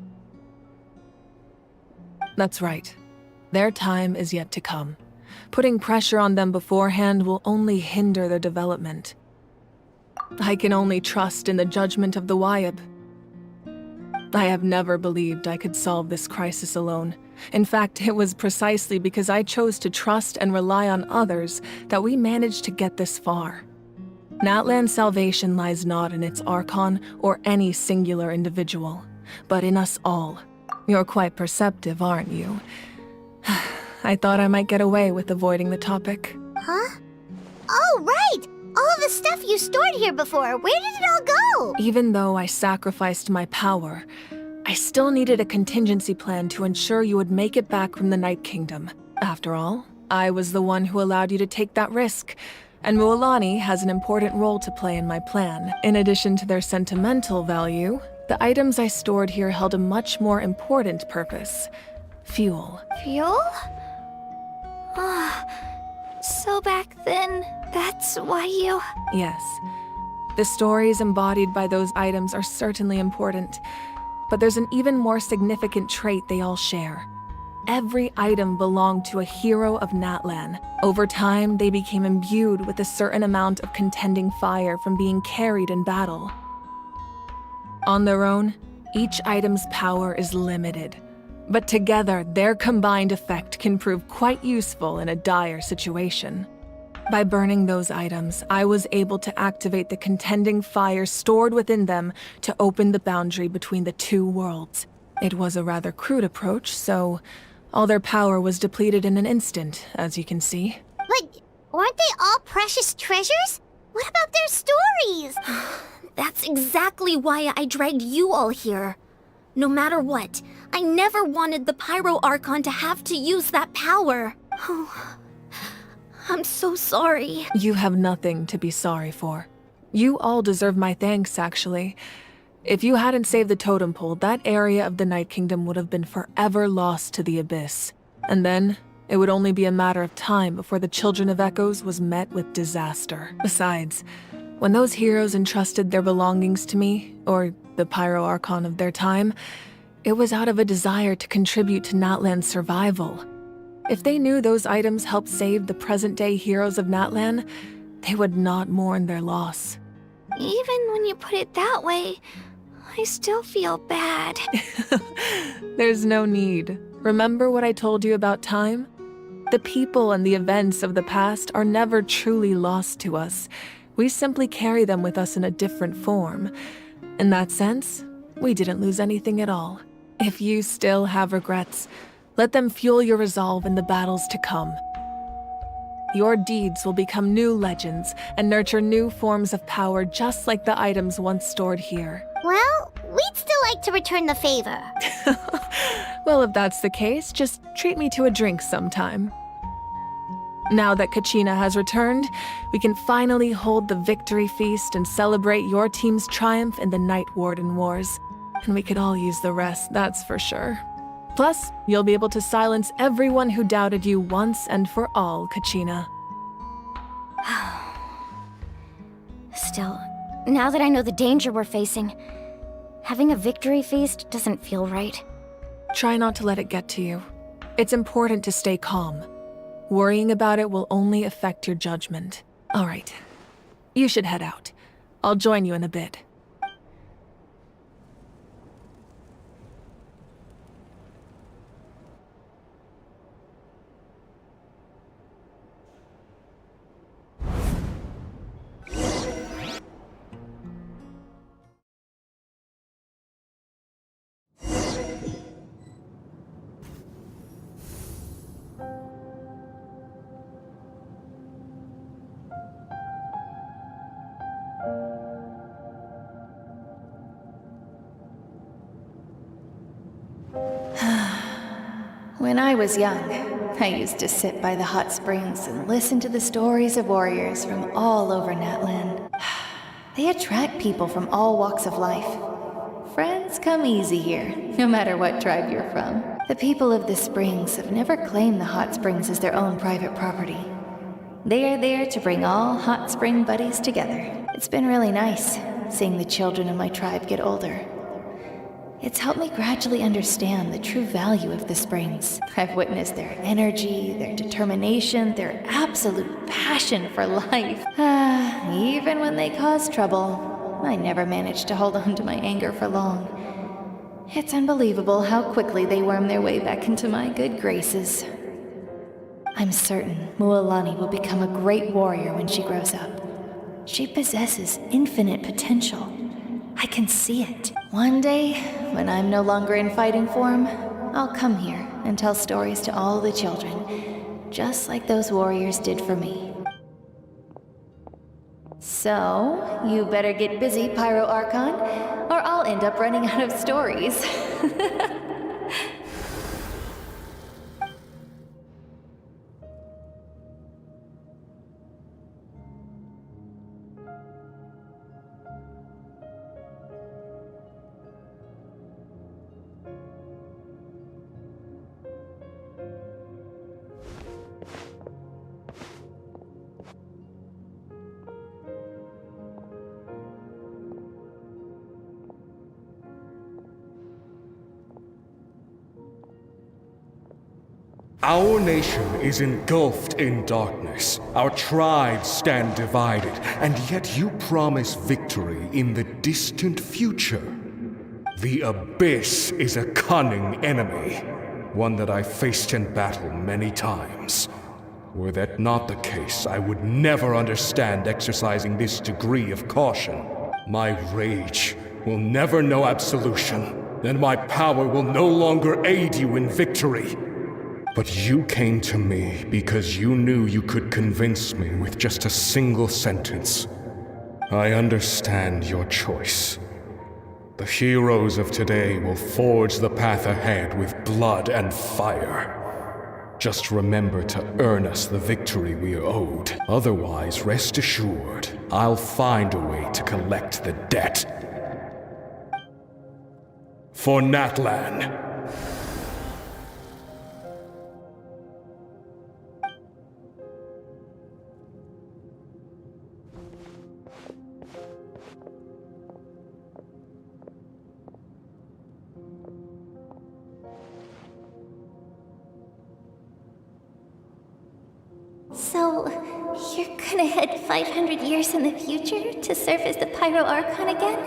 That's right. Their time is yet to come. Putting pressure on them beforehand will only hinder their development. I can only trust in the judgment of the Wayab. I have never believed I could solve this crisis alone. In fact, it was precisely because I chose to trust and rely on others that we managed to get this far. Natlan's salvation lies not in its Archon or any singular individual, but in us all. You're quite perceptive, aren't you? I thought I might get away with avoiding the topic. Huh? Oh, right! All of the stuff you stored here before, where did it all go? Even though I sacrificed my power, I still needed a contingency plan to ensure you would make it back from the Night Kingdom. After all, I was the one who allowed you to take that risk, and Mualani has an important role to play in my plan. In addition to their sentimental value, the items I stored here held a much more important purpose: fuel. Fuel? So back then, that's why you... Yes. The stories embodied by those items are certainly important, but there's an even more significant trait they all share. Every item belonged to a hero of Natlan. Over time, they became imbued with a certain amount of contending fire from being carried in battle. On their own, each item's power is limited, but together, their combined effect can prove quite useful in a dire situation. By burning those items, I was able to activate the contending fire stored within them to open the boundary between the two worlds. It was a rather crude approach, so all their power was depleted in an instant, as you can see. But weren't they all precious treasures? What about their stories? That's exactly why I dragged you all here. No matter what, I never wanted the Pyro Archon to have to use that power. Oh, I'm so sorry. You have nothing to be sorry for. You all deserve my thanks, actually. If you hadn't saved the totem pole, that area of the Night Kingdom would have been forever lost to the Abyss. And then, it would only be a matter of time before the Children of Echoes was met with disaster. Besides, when those heroes entrusted their belongings to me, or the Pyro Archon of their time, it was out of a desire to contribute to Natlan's survival. If they knew those items helped save the present-day heroes of Natlan, they would not mourn their loss. Even when you put it that way, I still feel bad. There's no need. Remember what I told you about time? The people and the events of the past are never truly lost to us. We simply carry them with us in a different form. In that sense, we didn't lose anything at all. If you still have regrets, let them fuel your resolve in the battles to come. Your deeds will become new legends and nurture new forms of power just like the items once stored here. Well, we'd still like to return the favor. Well, if that's the case, just treat me to a drink sometime. Now that Kachina has returned, we can finally hold the victory feast and celebrate your team's triumph in the Night Warden Wars. And we could all use the rest, that's for sure. Plus, you'll be able to silence everyone who doubted you once and for all, Kachina. Still, now that I know the danger we're facing, having a victory feast doesn't feel right. Try not to let it get to you. It's important to stay calm. Worrying about it will only affect your judgment. All right. You should head out. I'll join you in a bit. When I was young, I used to sit by the hot springs and listen to the stories of warriors from all over Natlan. They attract people from all walks of life. Friends come easy here, no matter what tribe you're from. The people of the springs have never claimed the hot springs as their own private property. They are there to bring all hot spring buddies together. It's been really nice, seeing the children of my tribe get older. It's helped me gradually understand the true value of the springs. I've witnessed their energy, their determination, their absolute passion for life. Even when they cause trouble, I never managed to hold on to my anger for long. It's unbelievable how quickly they worm their way back into my good graces. I'm certain Mualani will become a great warrior when she grows up. She possesses infinite potential. I can see it. One day, when I'm no longer in fighting form, I'll come here and tell stories to all the children, just like those warriors did for me. So, you better get busy, Pyro Archon, or I'll end up running out of stories. Our nation is engulfed in darkness. Our tribes stand divided, and yet you promise victory in the distant future. The Abyss is a cunning enemy, one that I faced in battle many times. Were that not the case, I would never understand exercising this degree of caution. My rage will never know absolution, and my power will no longer aid you in victory. But you came to me because you knew you could convince me with just a single sentence. I understand your choice. The heroes of today will forge the path ahead with blood and fire. Just remember to earn us the victory we are owed. Otherwise, rest assured, I'll find a way to collect the debt. For Natlan. So, you're gonna head 500 years in the future to serve as the Pyro Archon again?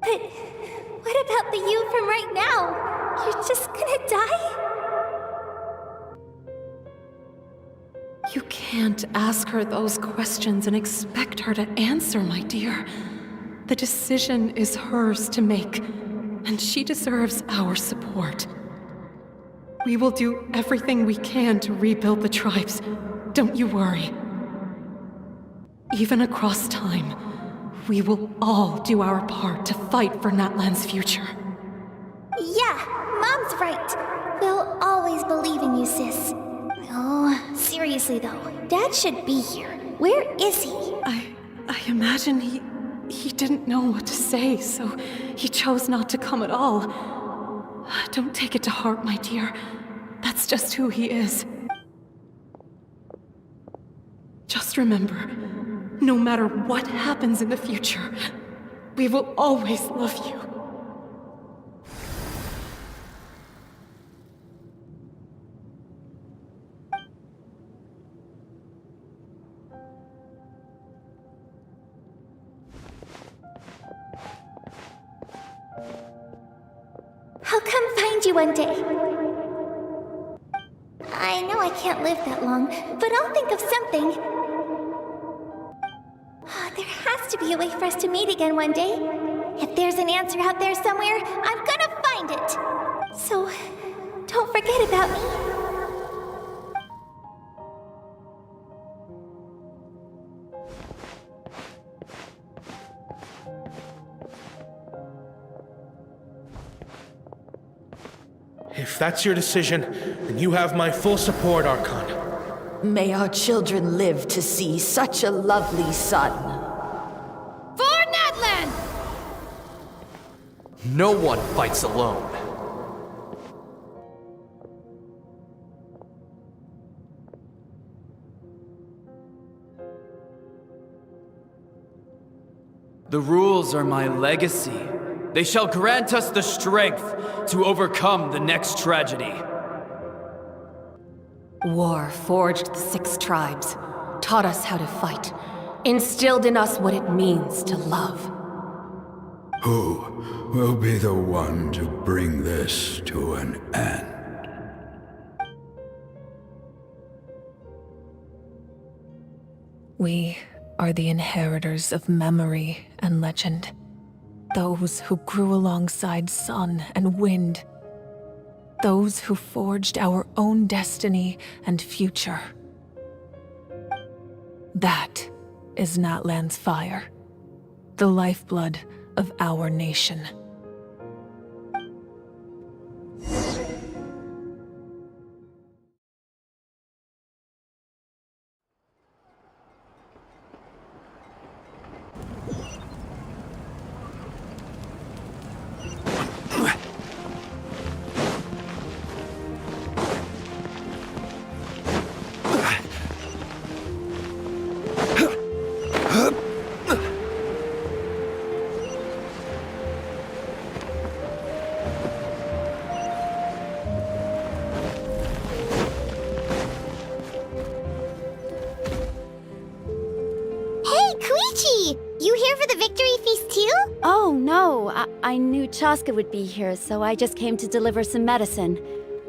But what about the you from right now? You're just gonna die? You can't ask her those questions and expect her to answer, my dear. The decision is hers to make, and she deserves our support. We will do everything we can to rebuild the tribes. Don't you worry. Even across time, we will all do our part to fight for Natlan's future. Yeah, Mom's right. We'll always believe in you, sis. Oh, seriously though, Dad should be here. Where is he? I imagine he didn't know what to say, so he chose not to come at all. Don't take it to heart, my dear. That's just who he is. Just remember, No matter what happens in the future, we will always love you. I'll come find you one day. I know I can't live that long, but I'll think of something. There has to be a way for us to meet again one day. If there's an answer out there somewhere, I'm gonna find it. So, don't forget about me. If that's your decision, then you have my full support, Archon. May our children live to see such a lovely son. For Natlan! No one fights alone. The rules are my legacy. They shall grant us the strength to overcome the next tragedy. War forged the 6 tribes, taught us how to fight, instilled in us what it means to love. Who will be the one to bring this to an end? We are the inheritors of memory and legend. Those who grew alongside sun and wind. Those who forged our own destiny and future. That is Natlan's fire, the lifeblood of our nation. You here for the victory feast too? Oh, no. I knew Chaska would be here, so I just came to deliver some medicine.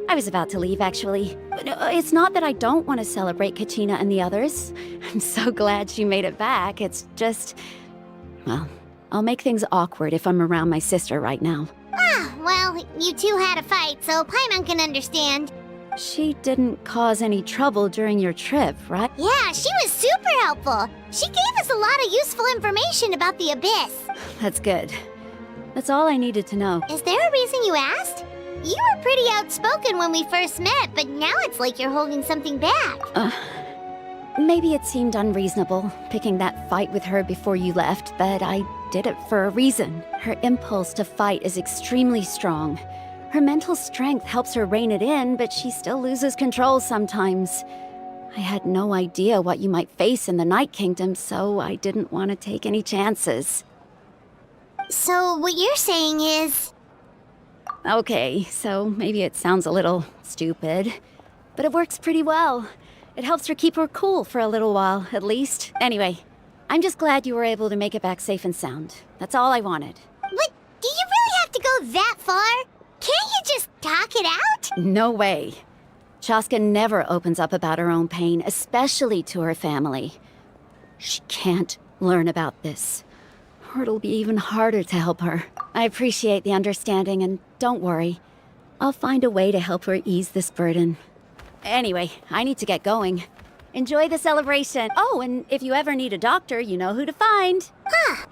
I was about to leave, actually. But it's not that I don't want to celebrate Kachina and the others. I'm so glad she made it back. It's just... well, I'll make things awkward if I'm around my sister right now. Ah, well, you two had a fight, so Paimon can understand. She didn't cause any trouble during your trip, right? Yeah, she was super helpful. She gave us a lot of useful information about the Abyss. That's good. That's all I needed to know. Is there a reason you asked? You were pretty outspoken when we first met, but now it's like you're holding something back. Maybe it seemed unreasonable, picking that fight with her before you left, but I did it for a reason. Her impulse to fight is extremely strong. Her mental strength helps her rein it in, but she still loses control sometimes. I had no idea what you might face in the Night Kingdom, so I didn't want to take any chances. So what you're saying is... Okay, so maybe it sounds a little stupid, but it works pretty well. It helps her keep her cool for a little while, at least. Anyway, I'm just glad you were able to make it back safe and sound. That's all I wanted. But do you really have to go that far? Can't you just talk it out? No way. Chaska never opens up about her own pain, especially to her family. She can't learn about this, or it'll be even harder to help her. I appreciate the understanding, and don't worry. I'll find a way to help her ease this burden. Anyway, I need to get going. Enjoy the celebration. Oh, and if you ever need a doctor, you know who to find. Huh.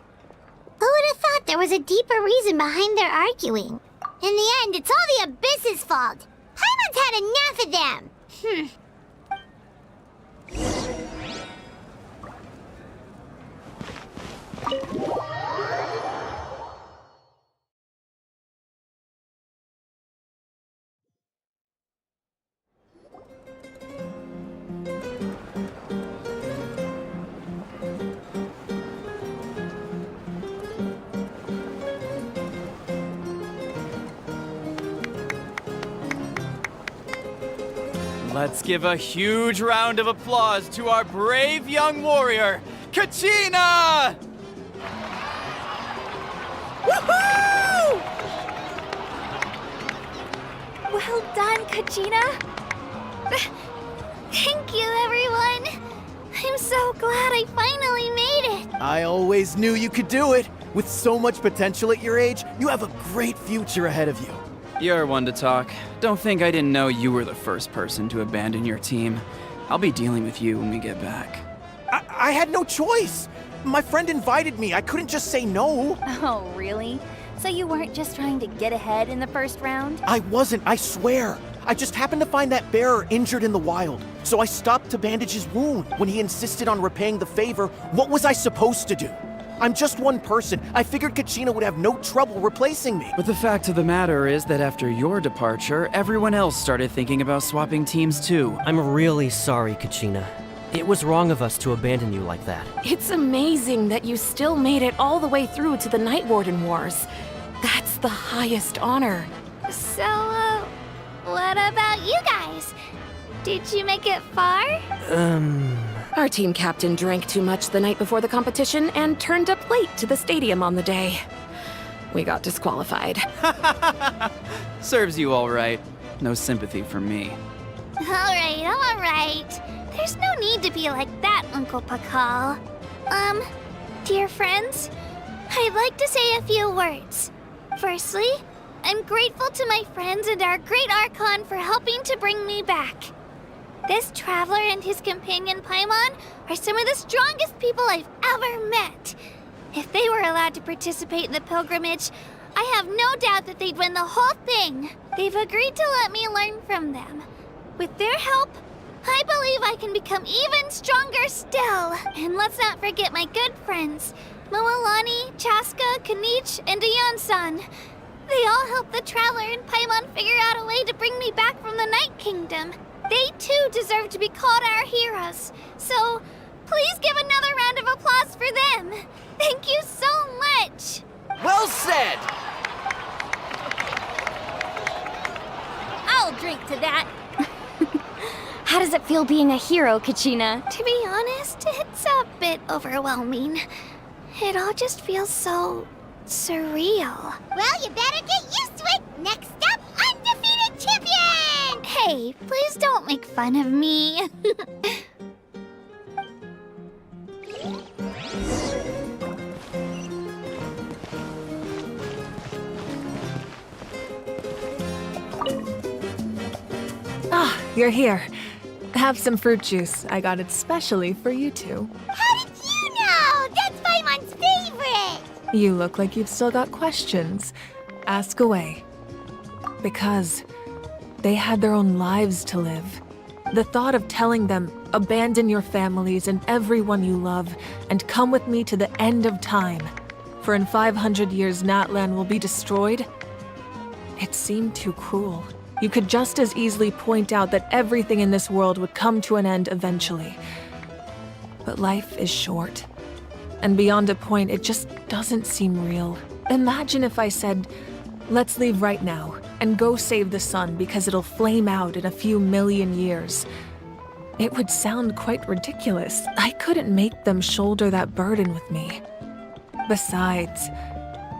Who would have thought there was a deeper reason behind their arguing? In the end, it's all the Abyss's fault. Paimon's had enough of them. Let's give a huge round of applause to our brave young warrior, Kachina! Woohoo! Well done, Kachina. Thank you, everyone. I'm so glad I finally made it. I always knew you could do it. With so much potential at your age, you have a great future ahead of you. You're one to talk. Don't think I didn't know you were the first person to abandon your team. I'll be dealing with you when we get back. I had no choice. My friend invited me. I couldn't just say no. Oh, really? So you weren't just trying to get ahead in the first round? I wasn't, I swear. I just happened to find that bearer injured in the wild, so I stopped to bandage his wound. When he insisted on repaying the favor, what was I supposed to do? I'm just one person. I figured Kachina would have no trouble replacing me. But the fact of the matter is that after your departure, everyone else started thinking about swapping teams too. I'm really sorry, Kachina. It was wrong of us to abandon you like that. It's amazing that you still made it all the way through to the Night Warden Wars. That's the highest honor. So, what about you guys? Did you make it far? Our team captain drank too much the night before the competition and turned up late to the stadium on the day. We got disqualified. Serves you all right. No sympathy from me. All right. There's no need to be like that, Uncle Pakal. Dear friends, I'd like to say a few words. Firstly, I'm grateful to my friends and our great Archon for helping to bring me back. This traveler and his companion Paimon are some of the strongest people I've ever met. If they were allowed to participate in the pilgrimage, I have no doubt that they'd win the whole thing. They've agreed to let me learn from them. With their help, I believe I can become even stronger still. And let's not forget my good friends, Moalani, Chaska, Kanich, and Ayan-san. They all helped the traveler and Paimon figure out a way to bring me back from the Night Kingdom. They too deserve to be called our heroes. So, please give another round of applause for them. Thank you so much. Well said! I'll drink to that. How does it feel being a hero, Kachina? To be honest, it's a bit overwhelming. It all just feels so surreal. Well, you better get used to it. Next up, undefeated champion! Hey, please don't make fun of me. Ah, you're here. Have some fruit juice. I got it specially for you two. How did you know? That's Paimon's favorite! You look like you've still got questions. Ask away. Because they had their own lives to live. The thought of telling them, abandon your families and everyone you love, and come with me to the end of time, for in 500 years Natlan will be destroyed, it seemed too cruel. You could just as easily point out that everything in this world would come to an end eventually. But life is short. And beyond a point, it just doesn't seem real. Imagine if I said, let's leave right now and go save the sun because it'll flame out in a few million years. It would sound quite ridiculous. I couldn't make them shoulder that burden with me. Besides,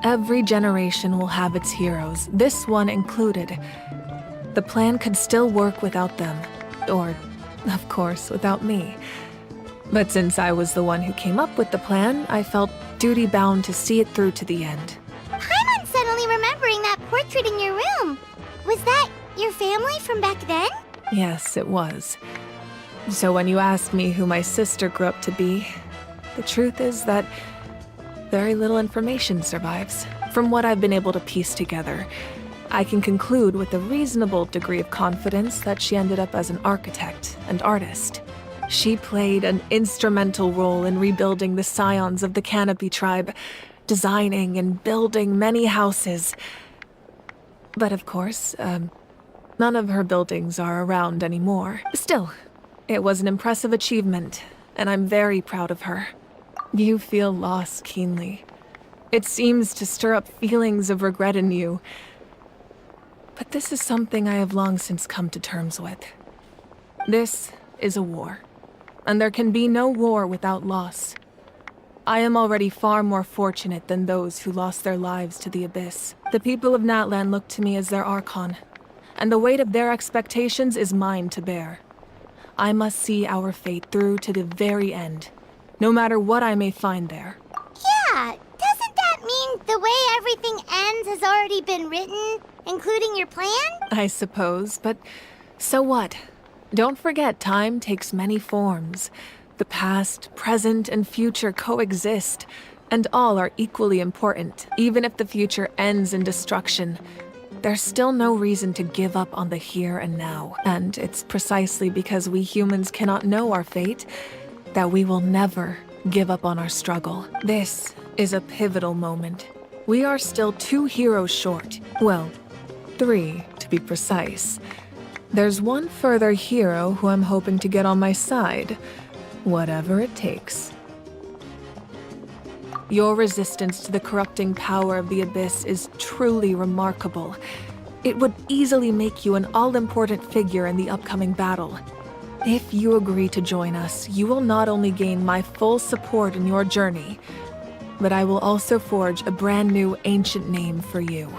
every generation will have its heroes, this one included. The plan could still work without them. Or, of course, without me. But since I was the one who came up with the plan, I felt duty-bound to see it through to the end. Paimon's suddenly remembering that portrait in your room. Was that your family from back then? Yes, it was. So when you asked me who my sister grew up to be, the truth is that very little information survives. From what I've been able to piece together, I can conclude with a reasonable degree of confidence that she ended up as an architect and artist. She played an instrumental role in rebuilding the scions of the Canopy tribe, designing and building many houses. But of course, none of her buildings are around anymore. Still, it was an impressive achievement, and I'm very proud of her. You feel loss keenly. It seems to stir up feelings of regret in you. But this is something I have long since come to terms with. This is a war, and there can be no war without loss. I am already far more fortunate than those who lost their lives to the Abyss. The people of Natlan look to me as their Archon, and the weight of their expectations is mine to bear. I must see our fate through to the very end, no matter what I may find there. Yeah, doesn't that mean the way everything ends has already been written, including your plan? I suppose, but so what? Don't forget, time takes many forms. The past, present, and future coexist, and all are equally important. Even if the future ends in destruction, there's still no reason to give up on the here and now. And it's precisely because we humans cannot know our fate that we will never give up on our struggle. This is a pivotal moment. We are still 2 heroes short. Well, 3 to be precise. There's one further hero who I'm hoping to get on my side, whatever it takes. Your resistance to the corrupting power of the Abyss is truly remarkable. It would easily make you an all-important figure in the upcoming battle. If you agree to join us, you will not only gain my full support in your journey, but I will also forge a brand new ancient name for you.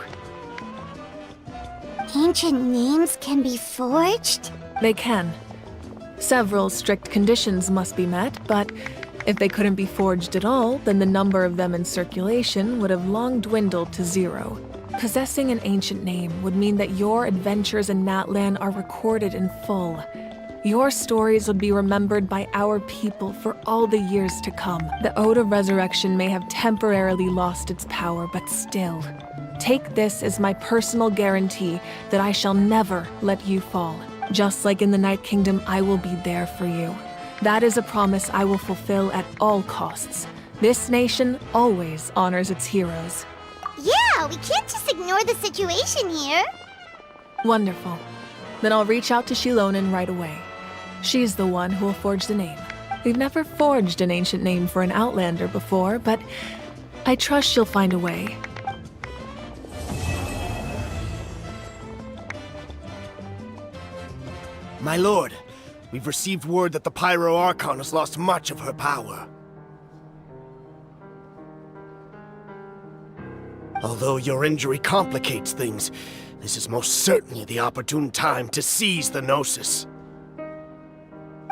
Ancient names can be forged? They can. Several strict conditions must be met, but if they couldn't be forged at all, then the number of them in circulation would have long dwindled to 0. Possessing an ancient name would mean that your adventures in Natlan are recorded in full. Your stories would be remembered by our people for all the years to come. The Ode of Resurrection may have temporarily lost its power, but still, take this as my personal guarantee that I shall never let you fall. Just like in the Night Kingdom, I will be there for you. That is a promise I will fulfill at all costs. This nation always honors its heroes. Yeah, we can't just ignore the situation here. Wonderful. Then I'll reach out to Shilonen right away. She's the one who will forge the name. We've never forged an ancient name for an Outlander before, but I trust she'll find a way. My lord, we've received word that the Pyro Archon has lost much of her power. Although your injury complicates things, this is most certainly the opportune time to seize the Gnosis.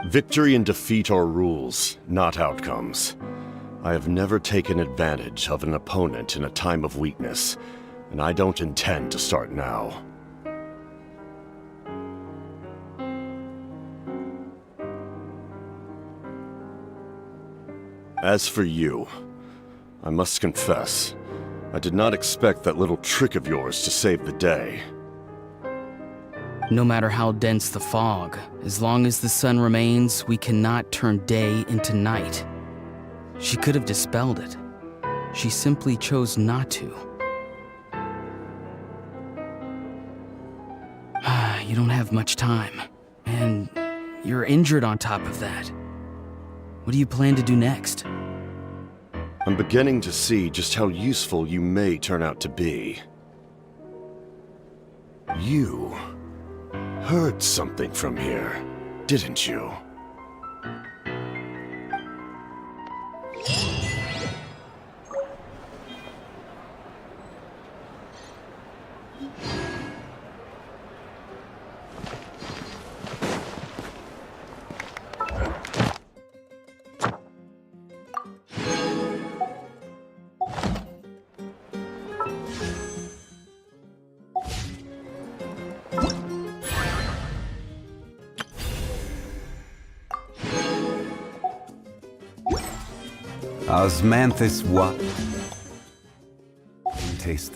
Victory and defeat are rules, not outcomes. I have never taken advantage of an opponent in a time of weakness, and I don't intend to start now. As for you, I must confess, I did not expect that little trick of yours to save the day. No matter how dense the fog, as long as the sun remains, we cannot turn day into night. She could have dispelled it. She simply chose not to. You don't have much time, and you're injured on top of that. What do you plan to do next? I'm beginning to see just how useful you may turn out to be. You heard something from here, didn't you? Osmanthus what? Taste